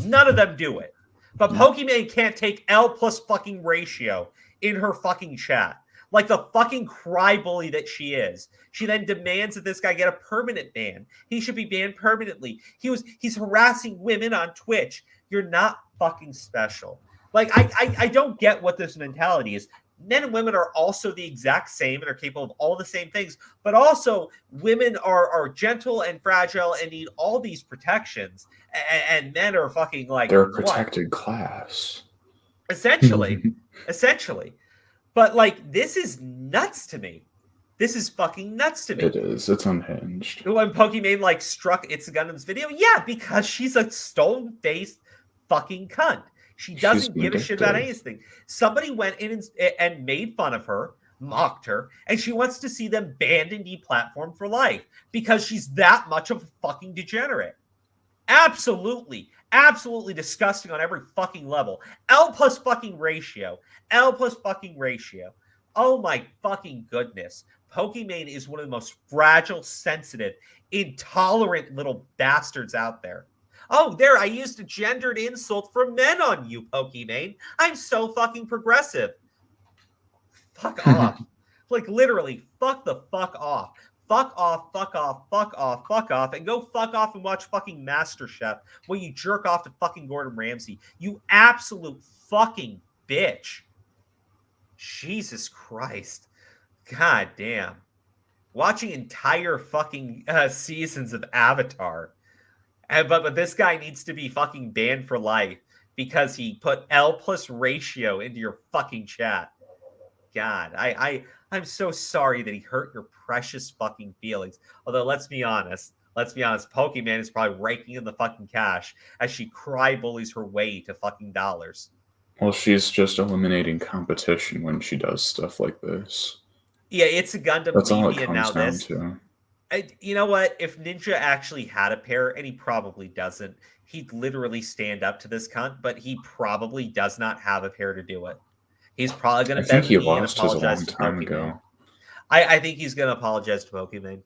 None of them do it. But Pokimane can't take L plus fucking ratio in her fucking chat. Like the fucking crybaby that she is. She then demands that this guy get a permanent ban. He should be banned permanently. He's harassing women on Twitch. You're not fucking special. Like, I don't get what this mentality is. Men and women are also the exact same and are capable of all the same things, but also women are gentle and fragile and need all these protections, and men are fucking like they're a protected class. Essentially. But like, this is nuts to me. This is fucking nuts to me. It is. It's unhinged. When Pokimane like struck It's Gundam's video, yeah, because she's a stone-faced fucking cunt. She doesn't give a shit about anything. Somebody went in and made fun of her, mocked her, and she wants to see them banned and deplatformed for life because she's that much of a fucking degenerate. Absolutely disgusting on every fucking level. L plus fucking ratio. Oh my fucking goodness. Pokimane is one of the most fragile, sensitive, intolerant little bastards out there. Oh, there, I used a gendered insult for men on you, Pokimane. I'm so fucking progressive. Fuck off. Like, literally, fuck the fuck off. Fuck off, and go fuck off and watch fucking MasterChef while you jerk off to fucking Gordon Ramsay. You absolute fucking bitch. Jesus Christ. God damn. Watching entire fucking seasons of Avatar. But this guy needs to be fucking banned for life because he put L plus ratio into your fucking chat. God, I'm so sorry that he hurt your precious fucking feelings. Although, let's be honest, Pokimane is probably raking in the fucking cash as she cry bullies her way to fucking dollars. Well, she's just eliminating competition when she does stuff like this. Yeah, It's a Gundam. That's all it comes down to. You know what? If Ninja actually had a pair, and he probably doesn't, he'd literally stand up to this cunt, but he probably does not have a pair to do it. He's probably going to think he lost his a long time ago. I think he's going to apologize to Pokimane.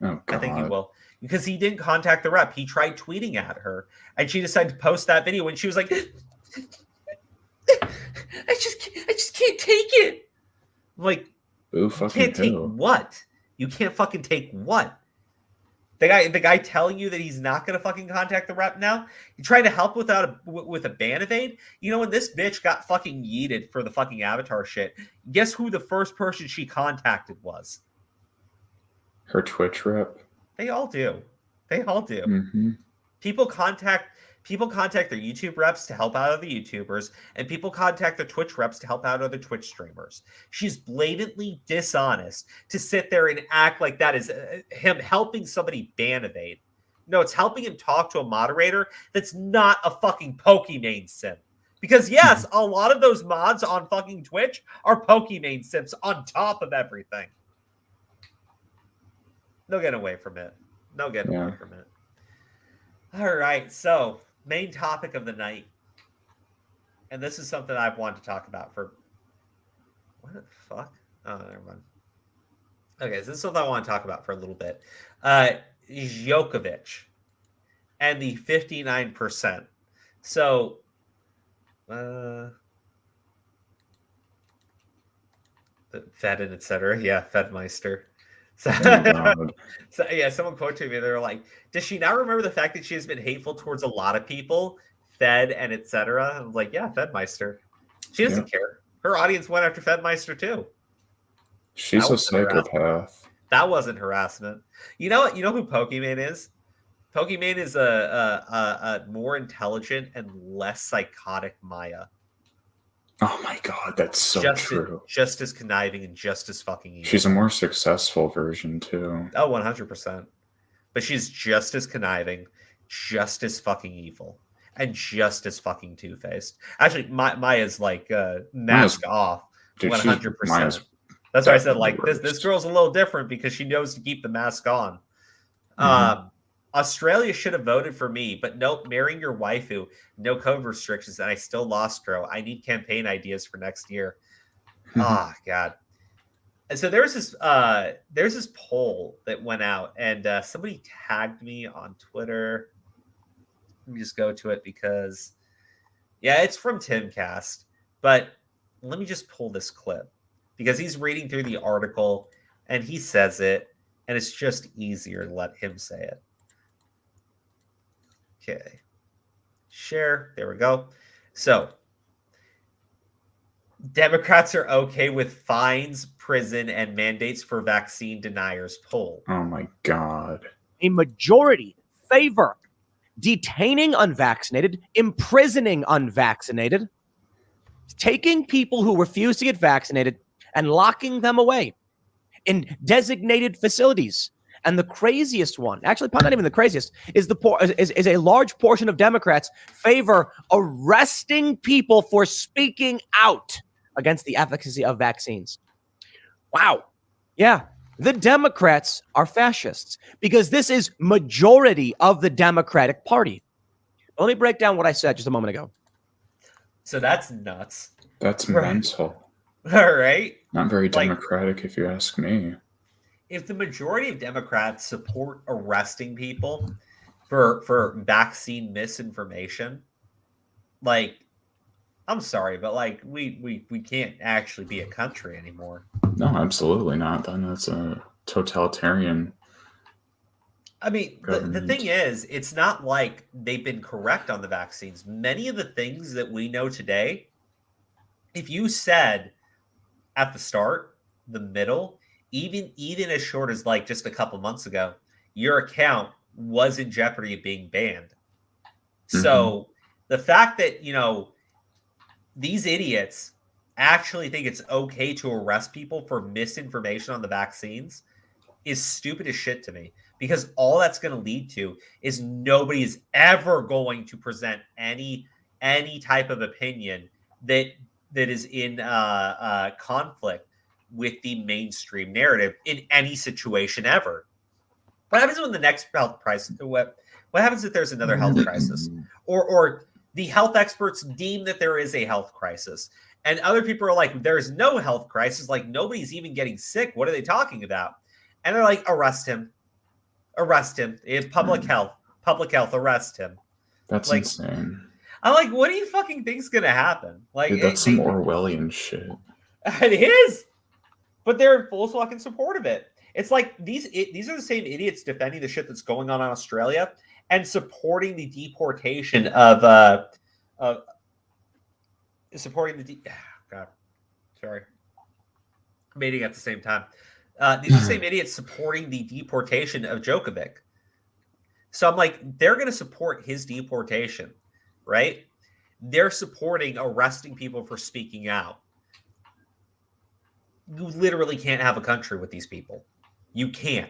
Oh, God. I think he will. Because he didn't contact the rep. He tried tweeting at her, and she decided to post that video, and she was like, I just can't take it. I'm like, Boo, you can't take what? You can't fucking take what? The guy telling you that he's not going to fucking contact the rep now? You trying to help with a ban evade? You know, when this bitch got fucking yeeted for the fucking Avatar shit, guess who the first person she contacted was? Her Twitch rep? They all do. Mm-hmm. People contact their YouTube reps to help out other YouTubers, and people contact their Twitch reps to help out other Twitch streamers. She's blatantly dishonest to sit there and act like that is him helping somebody ban evade. No, it's helping him talk to a moderator that's not a fucking Pokimane simp. Because yes, a lot of those mods on fucking Twitch are Pokimane simps on top of everything. No getting away from it. All right, so main topic of the night, and this is something I've wanted to talk about for what the fuck? Oh, never mind. Okay, so this is something I want to talk about for a little bit. Djokovic and the 59%. So, Fed and etc. Yeah, Fedmeister. So yeah, someone quoted me. They were like, "Does she now remember the fact that she has been hateful towards a lot of people, Fed and etc.?" I was like, "Yeah, Fedmeister. She doesn't care. Her audience went after Fedmeister too. She's a psychopath. That wasn't harassment. You know what? You know who Pokimane is? Pokimane is a more intelligent and less psychotic Maya. Oh my God, that's so true. Just as conniving and just as fucking evil. She's a more successful version too. Oh, 100%. But she's just as conniving, just as fucking evil, and just as fucking two-faced. Actually, Maya's like mask off, 100%. That's why I said like this girl's a little different because she knows to keep the mask on. Australia should have voted for me, but nope, marrying your waifu, no COVID restrictions, and I still lost, bro. I need campaign ideas for next year. Oh, God. And so there's this poll that went out, and somebody tagged me on Twitter. Let me just go to it because, yeah, it's from Timcast, but let me just pull this clip because he's reading through the article, and he says it, and it's just easier to let him say it. Okay, share. There we go. So, Democrats are okay with fines, prison, and mandates for vaccine deniers poll. Oh my God. A majority favor detaining unvaccinated, imprisoning unvaccinated, taking people who refuse to get vaccinated and locking them away in designated facilities. And the craziest one, actually, probably not even the craziest, is a large portion of Democrats favor arresting people for speaking out against the efficacy of vaccines. Wow. Yeah. The Democrats are fascists because this is majority of the Democratic Party. Let me break down what I said just a moment ago. So that's nuts. That's mental. All right. Not very democratic, if you ask me. If the majority of Democrats support arresting people for vaccine misinformation, like, I'm sorry, but like we can't actually be a country anymore. No, absolutely not. Then that's a totalitarian. I mean, the thing is, it's not like they've been correct on the vaccines. Many of the things that we know today, if you said at the start, the middle, even as short as like just a couple months ago, your account was in jeopardy of being banned. So the fact that, you know, these idiots actually think it's okay to arrest people for misinformation on the vaccines is stupid as shit to me, because all that's going to lead to is nobody is ever going to present any type of opinion that is in conflict with the mainstream narrative in any situation ever. What happens when the next health crisis? What happens if there's another health crisis, or the health experts deem that there is a health crisis, and other people are like, "There's no health crisis. Like, nobody's even getting sick. What are they talking about?" And they're like, "Arrest him. Arrest him. It's public health. Public health. Arrest him." That's like, insane. I'm like, what do you fucking think's gonna happen? Like, dude, that's some Orwellian shit. It is, but they're in full fucking support of it. It's like these are the same idiots defending the shit that's going on in Australia and supporting the deportation of God, sorry, mating at the same time. These are the same idiots supporting the deportation of Djokovic. So I'm like, they're going to support his deportation, right? They're supporting arresting people for speaking out. You literally can't have a country with these people. You can't.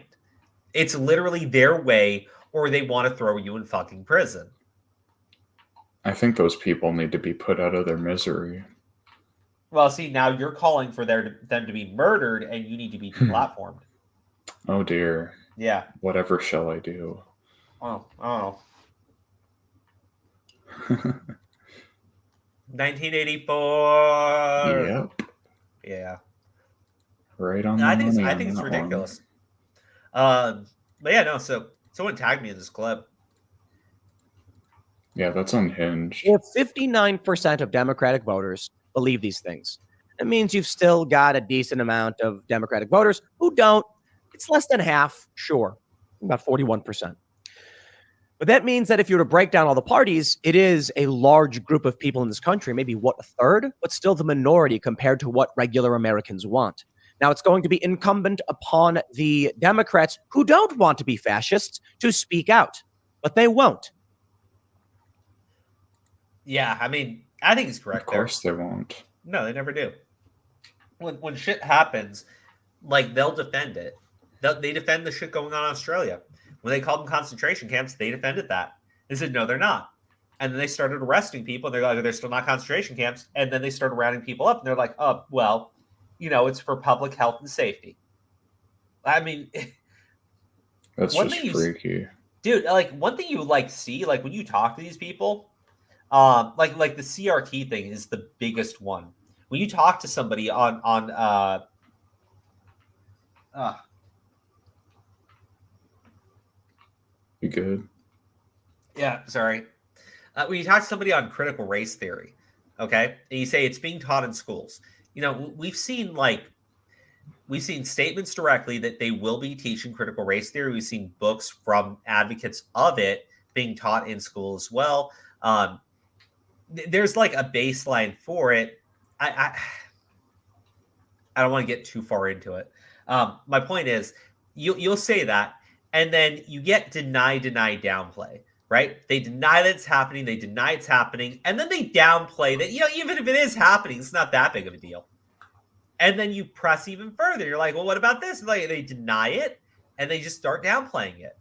It's literally their way, or they want to throw you in fucking prison. I think those people need to be put out of their misery. Well, see, now you're calling for them to be murdered, and you need to be deplatformed. Oh dear. Yeah. Whatever shall I do? Oh. 1984. Yep. Yeah. Right on. I think it's ridiculous. But yeah, no. So someone tagged me in this clip. Yeah, that's unhinged. If 59% of Democratic voters believe these things, it means you've still got a decent amount of Democratic voters who don't. It's less than half, sure, about 41%. But that means that if you were to break down all the parties, it is a large group of people in this country, maybe a third, but still the minority compared to what regular Americans want. Now, it's going to be incumbent upon the Democrats who don't want to be fascists to speak out, but they won't. Yeah, I mean, I think he's correct. Of course they won't. No, they never do. When shit happens, like, they'll defend it. They defend the shit going on in Australia. When they called them concentration camps, they defended that. They said, no, they're not. And then they started arresting people, and they're like, they're still not concentration camps. And then they started rounding people up, and they're like, oh, well, you know, it's for public health and safety. I mean, that's just freaky. Dude, like, one thing you, like, see, like, when you talk to these people, like the CRT thing is the biggest one. When you talk to somebody You good? Yeah, sorry. When you talk to somebody on critical race theory, okay, and you say it's being taught in schools, you know, we've seen statements directly that they will be teaching critical race theory. We've seen books from advocates of it being taught in school as well. There's like a baseline for it. I don't want to get too far into it. My point is, you'll say that, and then you get deny, downplay, right? They deny that it's happening. They deny it's happening. And then they downplay that, even if it is happening, it's not that big of a deal. And then you press even further. You're like, well, what about this? Like, they deny it and they just start downplaying it.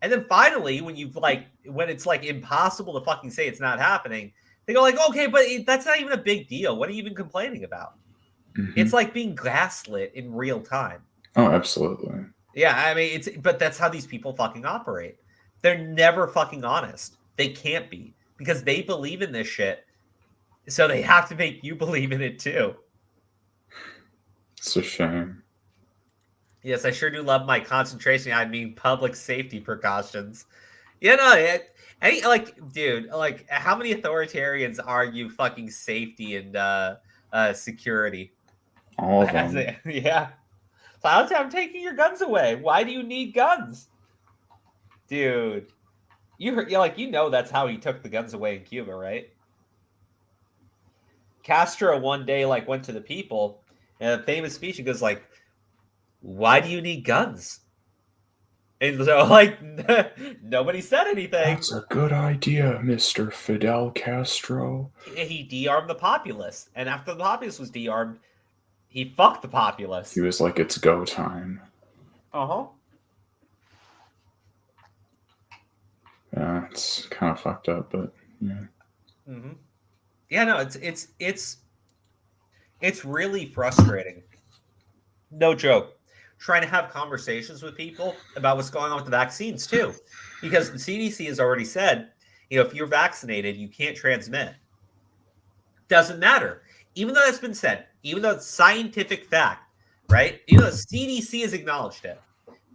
And then finally, when it's like impossible to fucking say it's not happening, they go like, okay, but that's not even a big deal. What are you even complaining about? Mm-hmm. It's like being gaslit in real time. Oh, absolutely. Yeah, I mean, but that's how these people fucking operate. They're never fucking honest. They can't be, because they believe in this shit. So they have to make you believe in it too. It's a shame. Yes, I sure do love my concentration. I mean, public safety precautions. Dude, like, how many authoritarians argue fucking safety and security? All of them. Yeah. I'm taking your guns away. Why do you need guns? Dude, that's how he took the guns away in Cuba, right? Castro one day went to the people in a famous speech. He goes like, "Why do you need guns?" And so nobody said anything. That's a good idea, Mr. Fidel Castro. He de-armed the populace, and after the populace was de-armed, he fucked the populace. He was like, "It's go time." Yeah, it's kind of fucked up, but yeah. Mm-hmm. Yeah, no, it's really frustrating. No joke. Trying to have conversations with people about what's going on with the vaccines too, because the CDC has already said, if you're vaccinated, you can't transmit. Doesn't matter. Even though that's been said, even though it's scientific fact, right? Even though the CDC has acknowledged it,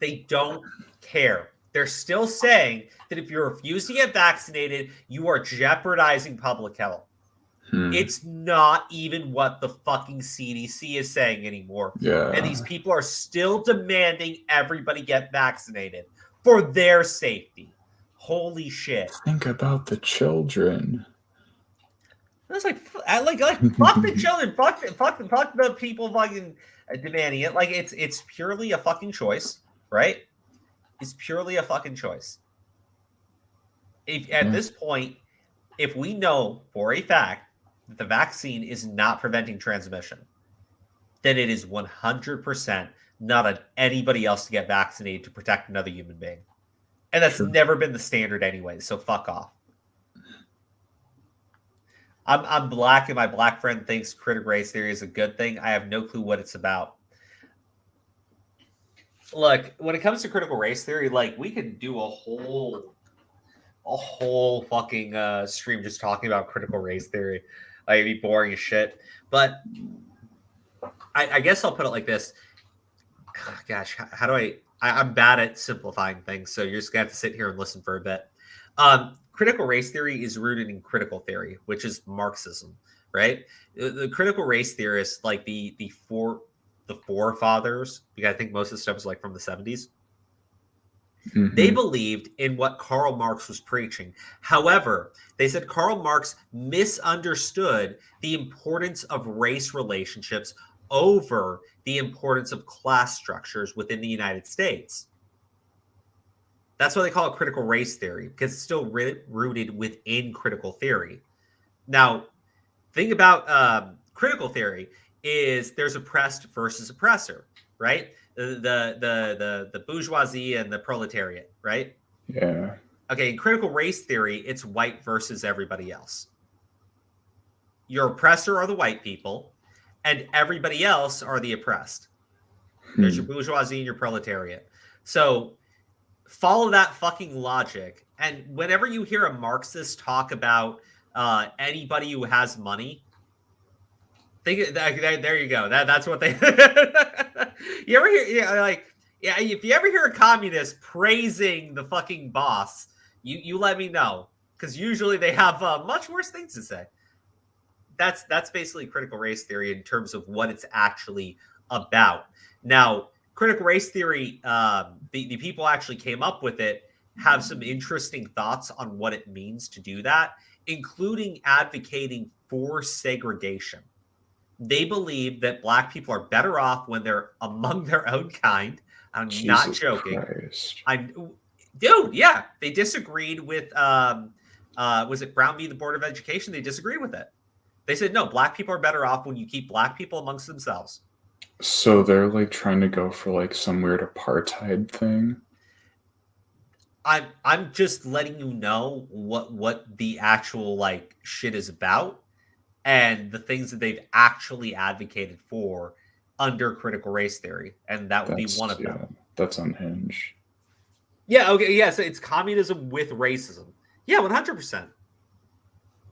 they don't care. They're still saying that if you refuse to get vaccinated, you are jeopardizing public health. It's not even what the fucking CDC is saying anymore. Yeah. And these people are still demanding everybody get vaccinated for their safety. Holy shit. Think about the children. It's like fuck the children, fuck the people fucking demanding it. Like it's purely a fucking choice, right? It's purely a fucking choice. At this point, if we know for a fact that the vaccine is not preventing transmission, then it is 100% not on anybody else to get vaccinated to protect another human being. And that's never been the standard anyway, so fuck off. I'm black, and my black friend thinks critical race theory is a good thing. I have no clue what it's about. Look, when it comes to critical race theory, we could do a whole fucking stream just talking about critical race theory. It'd be boring as shit. But I guess I'll put it like this. Gosh, how do I'm bad at simplifying things, so you're just gonna have to sit here and listen for a bit. Critical race theory is rooted in critical theory, which is Marxism, right? The critical race theorists, like the forefathers, because I think most of the stuff is from the 70s. Mm-hmm. They believed in what Karl Marx was preaching. However, they said Karl Marx misunderstood the importance of race relationships over the importance of class structures within the United States. That's why they call it critical race theory, because it's still rooted within critical theory. Now, think about critical theory is there's oppressed versus oppressor, right? The bourgeoisie and the proletariat, right? Yeah. Okay, in critical race theory, it's white versus everybody else. Your oppressor are the white people, and everybody else are the oppressed. There's your bourgeoisie and your proletariat. So follow that fucking logic. And whenever you hear a Marxist talk about anybody who has money, there you go. That's what they. You ever hear? If you ever hear a communist praising the fucking boss, you let me know, because usually they have much worse things to say. That's basically critical race theory in terms of what it's actually about. Now, critical race theory, the people actually came up with it, have some interesting thoughts on what it means to do that, including advocating for segregation. They believe that black people are better off when they're among their own kind. I'm not joking. Dude, yeah, they disagreed with was it Brown v. the Board of Education? They disagreed with it. They said no, black people are better off when you keep black people amongst themselves. So they're like trying to go for like some weird apartheid thing. I'm just letting you know what the actual like shit is about and the things that they've actually advocated for under critical race theory, and that would be one of them. That's unhinged. Yeah, okay, yeah, so it's communism with racism. Yeah, 100%.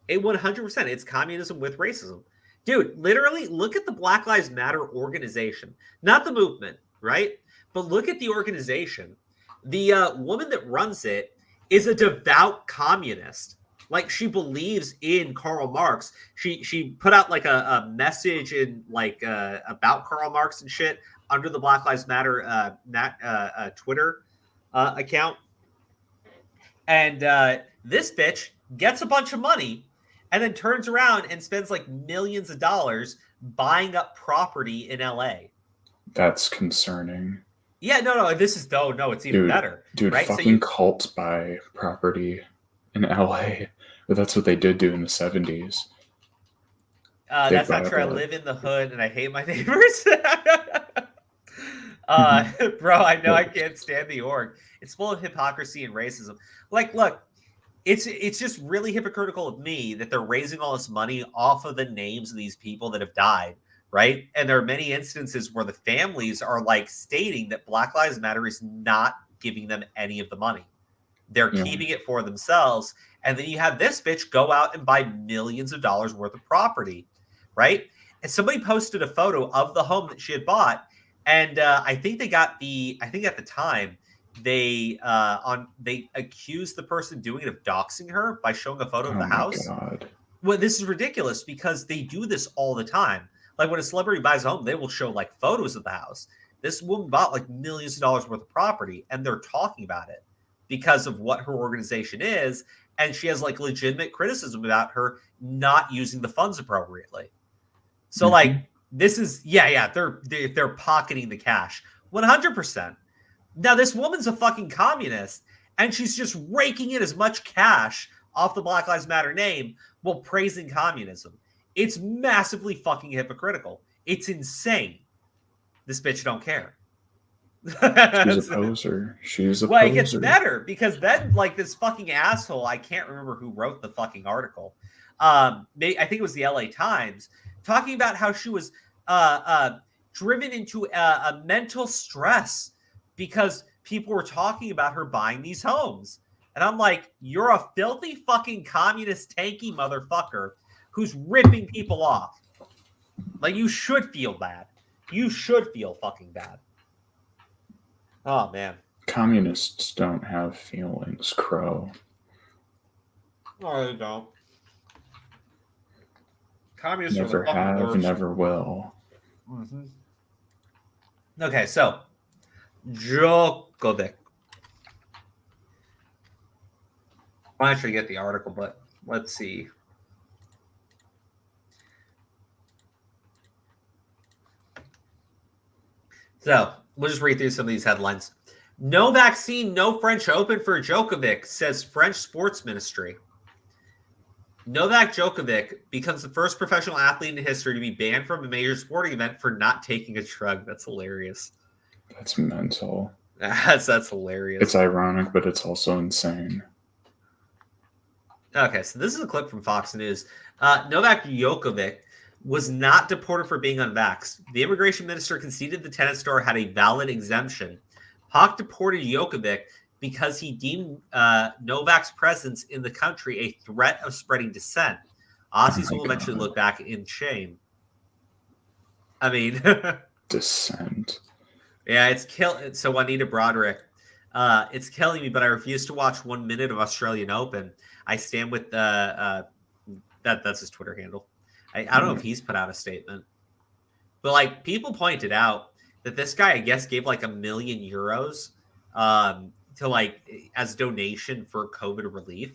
100%. It's communism with racism. Dude, literally look at the Black Lives Matter organization. Not the movement, right? But look at the organization. The woman that runs it is a devout communist. Like, she believes in Karl Marx. She put out like a message in like about Karl Marx and shit under the Black Lives Matter Twitter account. And this bitch gets a bunch of money and then turns around and spends like millions of dollars buying up property in LA. That's concerning. Yeah, no, it's even better. Dude, right? fucking cults buy property in LA. But that's what they did do in the 70s. That's not true. I live in the hood and I hate my neighbors. Bro, I know I can't stand the org. It's full of hypocrisy and racism. Like, look, it's just really hypocritical of me that they're raising all this money off of the names of these people that have died, right? And there are many instances where the families are like stating that Black Lives Matter is not giving them any of the money. They're keeping it for themselves. And then you have this bitch go out and buy millions of dollars worth of property, right? And somebody posted a photo of the home that she had bought. And I think at the time, they accused the person doing it of doxing her by showing a photo of the house. God. Well, this is ridiculous because they do this all the time. Like when a celebrity buys a home, they will show like photos of the house. This woman bought like millions of dollars worth of property, and they're talking about it because of what her organization is. And she has like legitimate criticism about her not using the funds appropriately. So like this is they're pocketing the cash 100%. Now this woman's a fucking communist and she's just raking in as much cash off the Black Lives Matter name while praising communism. It's massively fucking hypocritical. It's insane. This bitch don't care. She's a poser. She's a poser. Well, it gets better because then, like, this fucking asshole, I can't remember who wrote the fucking article. I think it was the LA Times, talking about how she was driven into a mental stress because people were talking about her buying these homes. And I'm like, you're a filthy fucking communist tanky motherfucker who's ripping people off. Like, you should feel bad. You should feel fucking bad. Oh, man. Communists don't have feelings, Crow. No, they don't. Communists never have, never will. Mm-hmm. Okay, so Djokovic. I'm actually get the article, but let's see. So we'll just read through some of these headlines. No vaccine, no French Open for Djokovic, says French sports ministry. Novak Djokovic becomes the first professional athlete in history to be banned from a major sporting event for not taking a drug. That's hilarious. That's mental. That's hilarious. It's ironic, but it's also insane. Okay, so this is a clip from Fox News. Novak Djokovic was not deported for being unvaxxed. The immigration minister conceded the tennis star had a valid exemption. Hawk deported Djokovic because he deemed Novak's presence in the country a threat of spreading dissent. Aussies will eventually look back in shame. I mean... Dissent. Yeah, it's killing... So Juanita Broderick, it's killing me, but I refuse to watch 1 minute of Australian Open. I stand with... that's his Twitter handle. I don't know if he's put out a statement. But, like, people pointed out that this guy, I guess, gave, like, €1 million to, like, as donation for COVID relief.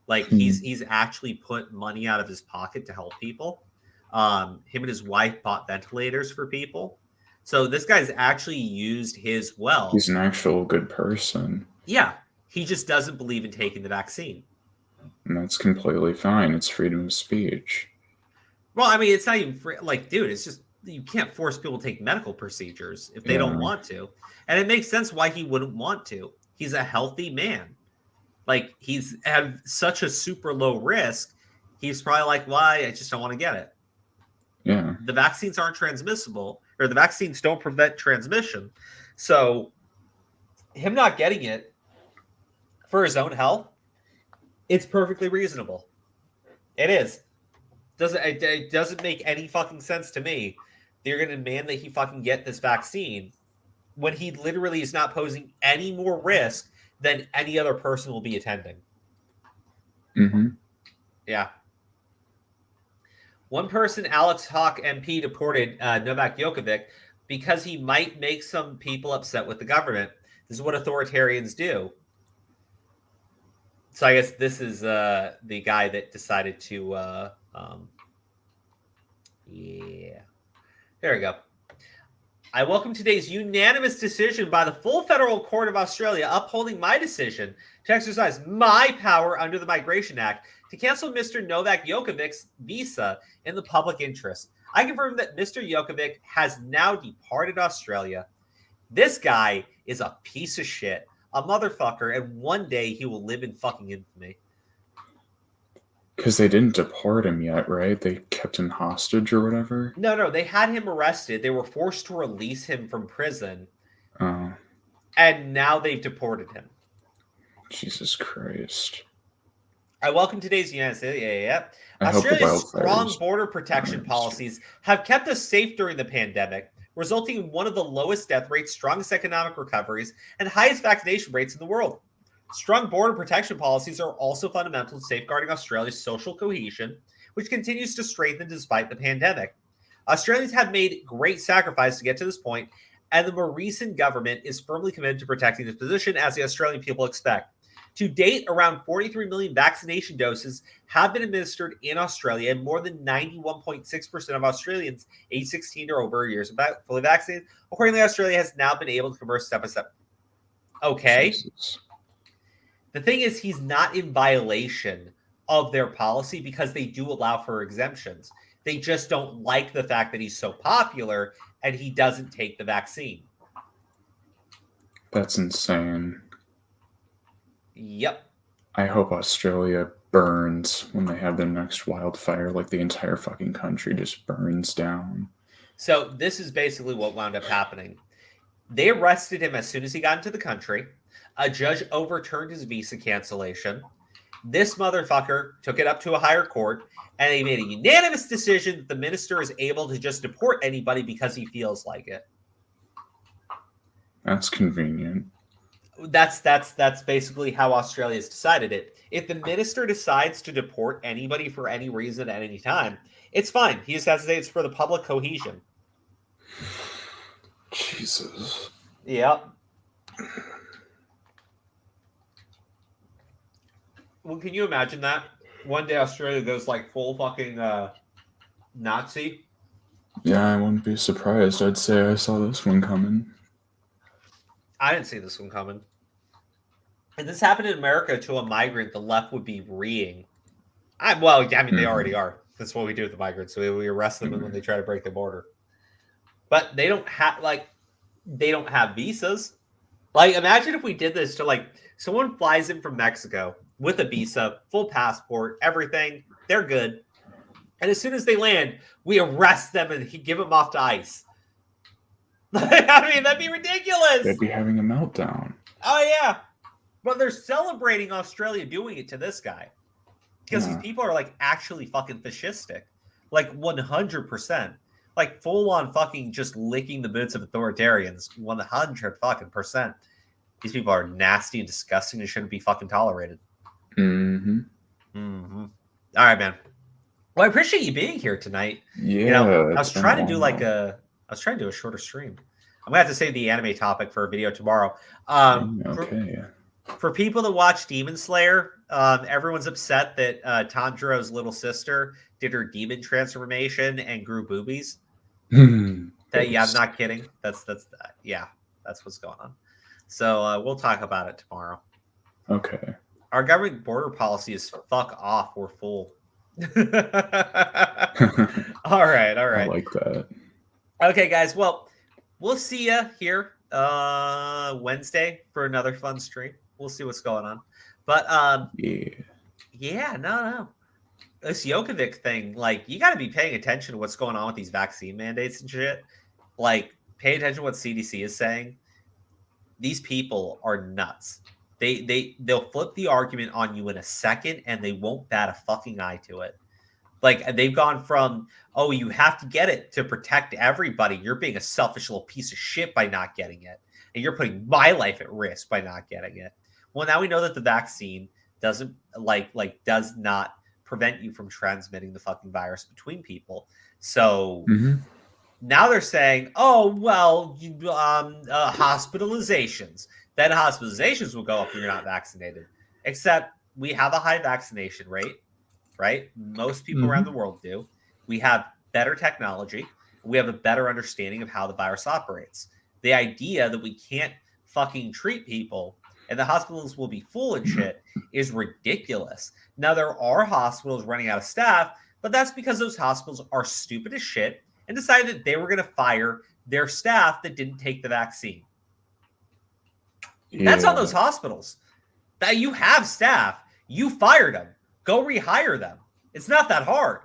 Like, he's actually put money out of his pocket to help people. Him and his wife bought ventilators for people. So this guy's actually used his wealth. He's an actual good person. Yeah. He just doesn't believe in taking the vaccine. And that's completely fine. It's freedom of speech. Well, I mean, it's not even free. Like, dude, it's just you can't force people to take medical procedures if they don't want to. And it makes sense why he wouldn't want to. He's a healthy man. Like, he's had such a super low risk. He's probably like, why? I just don't want to get it. Yeah. The vaccines aren't transmissible, or the vaccines don't prevent transmission. So him not getting it for his own health, it's perfectly reasonable. It is. It doesn't make any fucking sense to me that you're going to demand that he fucking get this vaccine when he literally is not posing any more risk than any other person will be attending. Mm-hmm. Yeah. One person, Alex Hawk MP, deported Novak Djokovic because he might make some people upset with the government. This is what authoritarians do. So I guess this is the guy that decided to... yeah. There we go. I welcome today's unanimous decision by the full Federal Court of Australia upholding my decision to exercise my power under the Migration Act to cancel Mr. Novak Djokovic's visa in the public interest. I confirm that Mr. Djokovic has now departed Australia. This guy is a piece of shit, a motherfucker, and one day he will live in fucking infamy. Because they didn't deport him yet, right? They kept him hostage or whatever? No, they had him arrested. They were forced to release him from prison. Oh. And now they've deported him. Jesus Christ. I welcome today's Australia's strong border protection policies have kept us safe during the pandemic, resulting in one of the lowest death rates, strongest economic recoveries, and highest vaccination rates in the world. Strong border protection policies are also fundamental to safeguarding Australia's social cohesion, which continues to strengthen despite the pandemic. Australians have made great sacrifices to get to this point, and the Morrison government is firmly committed to protecting this position, as the Australian people expect. To date, around 43 million vaccination doses have been administered in Australia, and more than 91.6% of Australians aged 16 or over years are fully vaccinated. Accordingly, Australia has now been able to converse step by step. Okay. Jesus. The thing is, he's not in violation of their policy because they do allow for exemptions. They just don't like the fact that he's so popular and he doesn't take the vaccine. That's insane. Yep. I hope Australia burns when they have their next wildfire, like the entire fucking country just burns down. So this is basically what wound up happening. They arrested him as soon as he got into the country. A judge overturned his visa cancellation. This motherfucker took it up to a higher court, and they made a unanimous decision that the minister is able to just deport anybody because he feels like it. That's convenient. That's basically how Australia's decided it. If the minister decides to deport anybody for any reason at any time, it's fine. He just has to say it's for the public cohesion. Jesus. Yep. Well, can you imagine that? One day Australia goes like full fucking Nazi. Yeah, I wouldn't be surprised. I'd say I saw this one coming. I didn't see this one coming. And this happened in America to a migrant, the left would be reeing. They already are. That's what we do with the migrants. So we arrest them when they try to break the border. But they don't have visas. Like, imagine if we did this to, like, someone flies in from Mexico with a visa, full passport, everything. They're good. And as soon as they land, we arrest them and give them off to ICE. I mean, that'd be ridiculous. They'd be having a meltdown. Oh, yeah. But they're celebrating Australia doing it to this guy. Because these people are, like, actually fucking fascistic. Like, 100%. Like, full-on fucking just licking the boots of authoritarians. 100 fucking %. These people are nasty and disgusting and shouldn't be fucking tolerated. Mm-hmm. Mm-hmm. All right, man. Well, I appreciate you being here tonight. Yeah. I was trying to do a shorter stream. I'm gonna have to save the anime topic for a video tomorrow. Okay. For people that watch Demon Slayer, everyone's upset that Tanjiro's little sister did her demon transformation and grew boobies. I'm not kidding. That's what's going on. So we'll talk about it tomorrow. Okay. Our government border policy is fuck off. We're full. All right. I like that. Okay, guys. Well, we'll see you here Wednesday for another fun stream. We'll see what's going on. But no. This Djokovic thing, like, you got to be paying attention to what's going on with these vaccine mandates and shit. Like, pay attention to what CDC is saying. These people are nuts. They'll flip the argument on you in a second, and they won't bat a fucking eye to it. Like, they've gone from, oh, you have to get it to protect everybody. You're being a selfish little piece of shit by not getting it. And you're putting my life at risk by not getting it. Well, now we know that the vaccine does not prevent you from transmitting the fucking virus between people. So now they're saying, oh, well, hospitalizations. Then hospitalizations will go up when you're not vaccinated. Except we have a high vaccination rate, right? Most people around the world do. We have better technology. We have a better understanding of how the virus operates. The idea that we can't fucking treat people and the hospitals will be full and shit is ridiculous. Now, there are hospitals running out of staff, but that's because those hospitals are stupid as shit and decided that they were going to fire their staff that didn't take the vaccine. Yeah. That's on those hospitals. That you have staff. You fired them. Go rehire them. It's not that hard.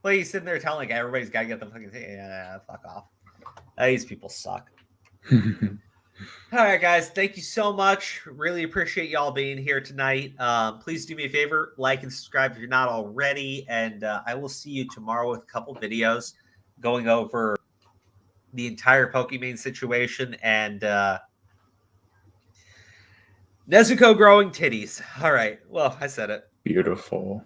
Like, he's sitting there telling everybody's got to get the fucking thing. Yeah, fuck off. These people suck. All right, guys. Thank you so much. Really appreciate y'all being here tonight. Please do me a favor. Like and subscribe if you're not already. And I will see you tomorrow with a couple videos going over the entire Pokemon situation and Nezuko growing titties. All right. Well, I said it. Beautiful.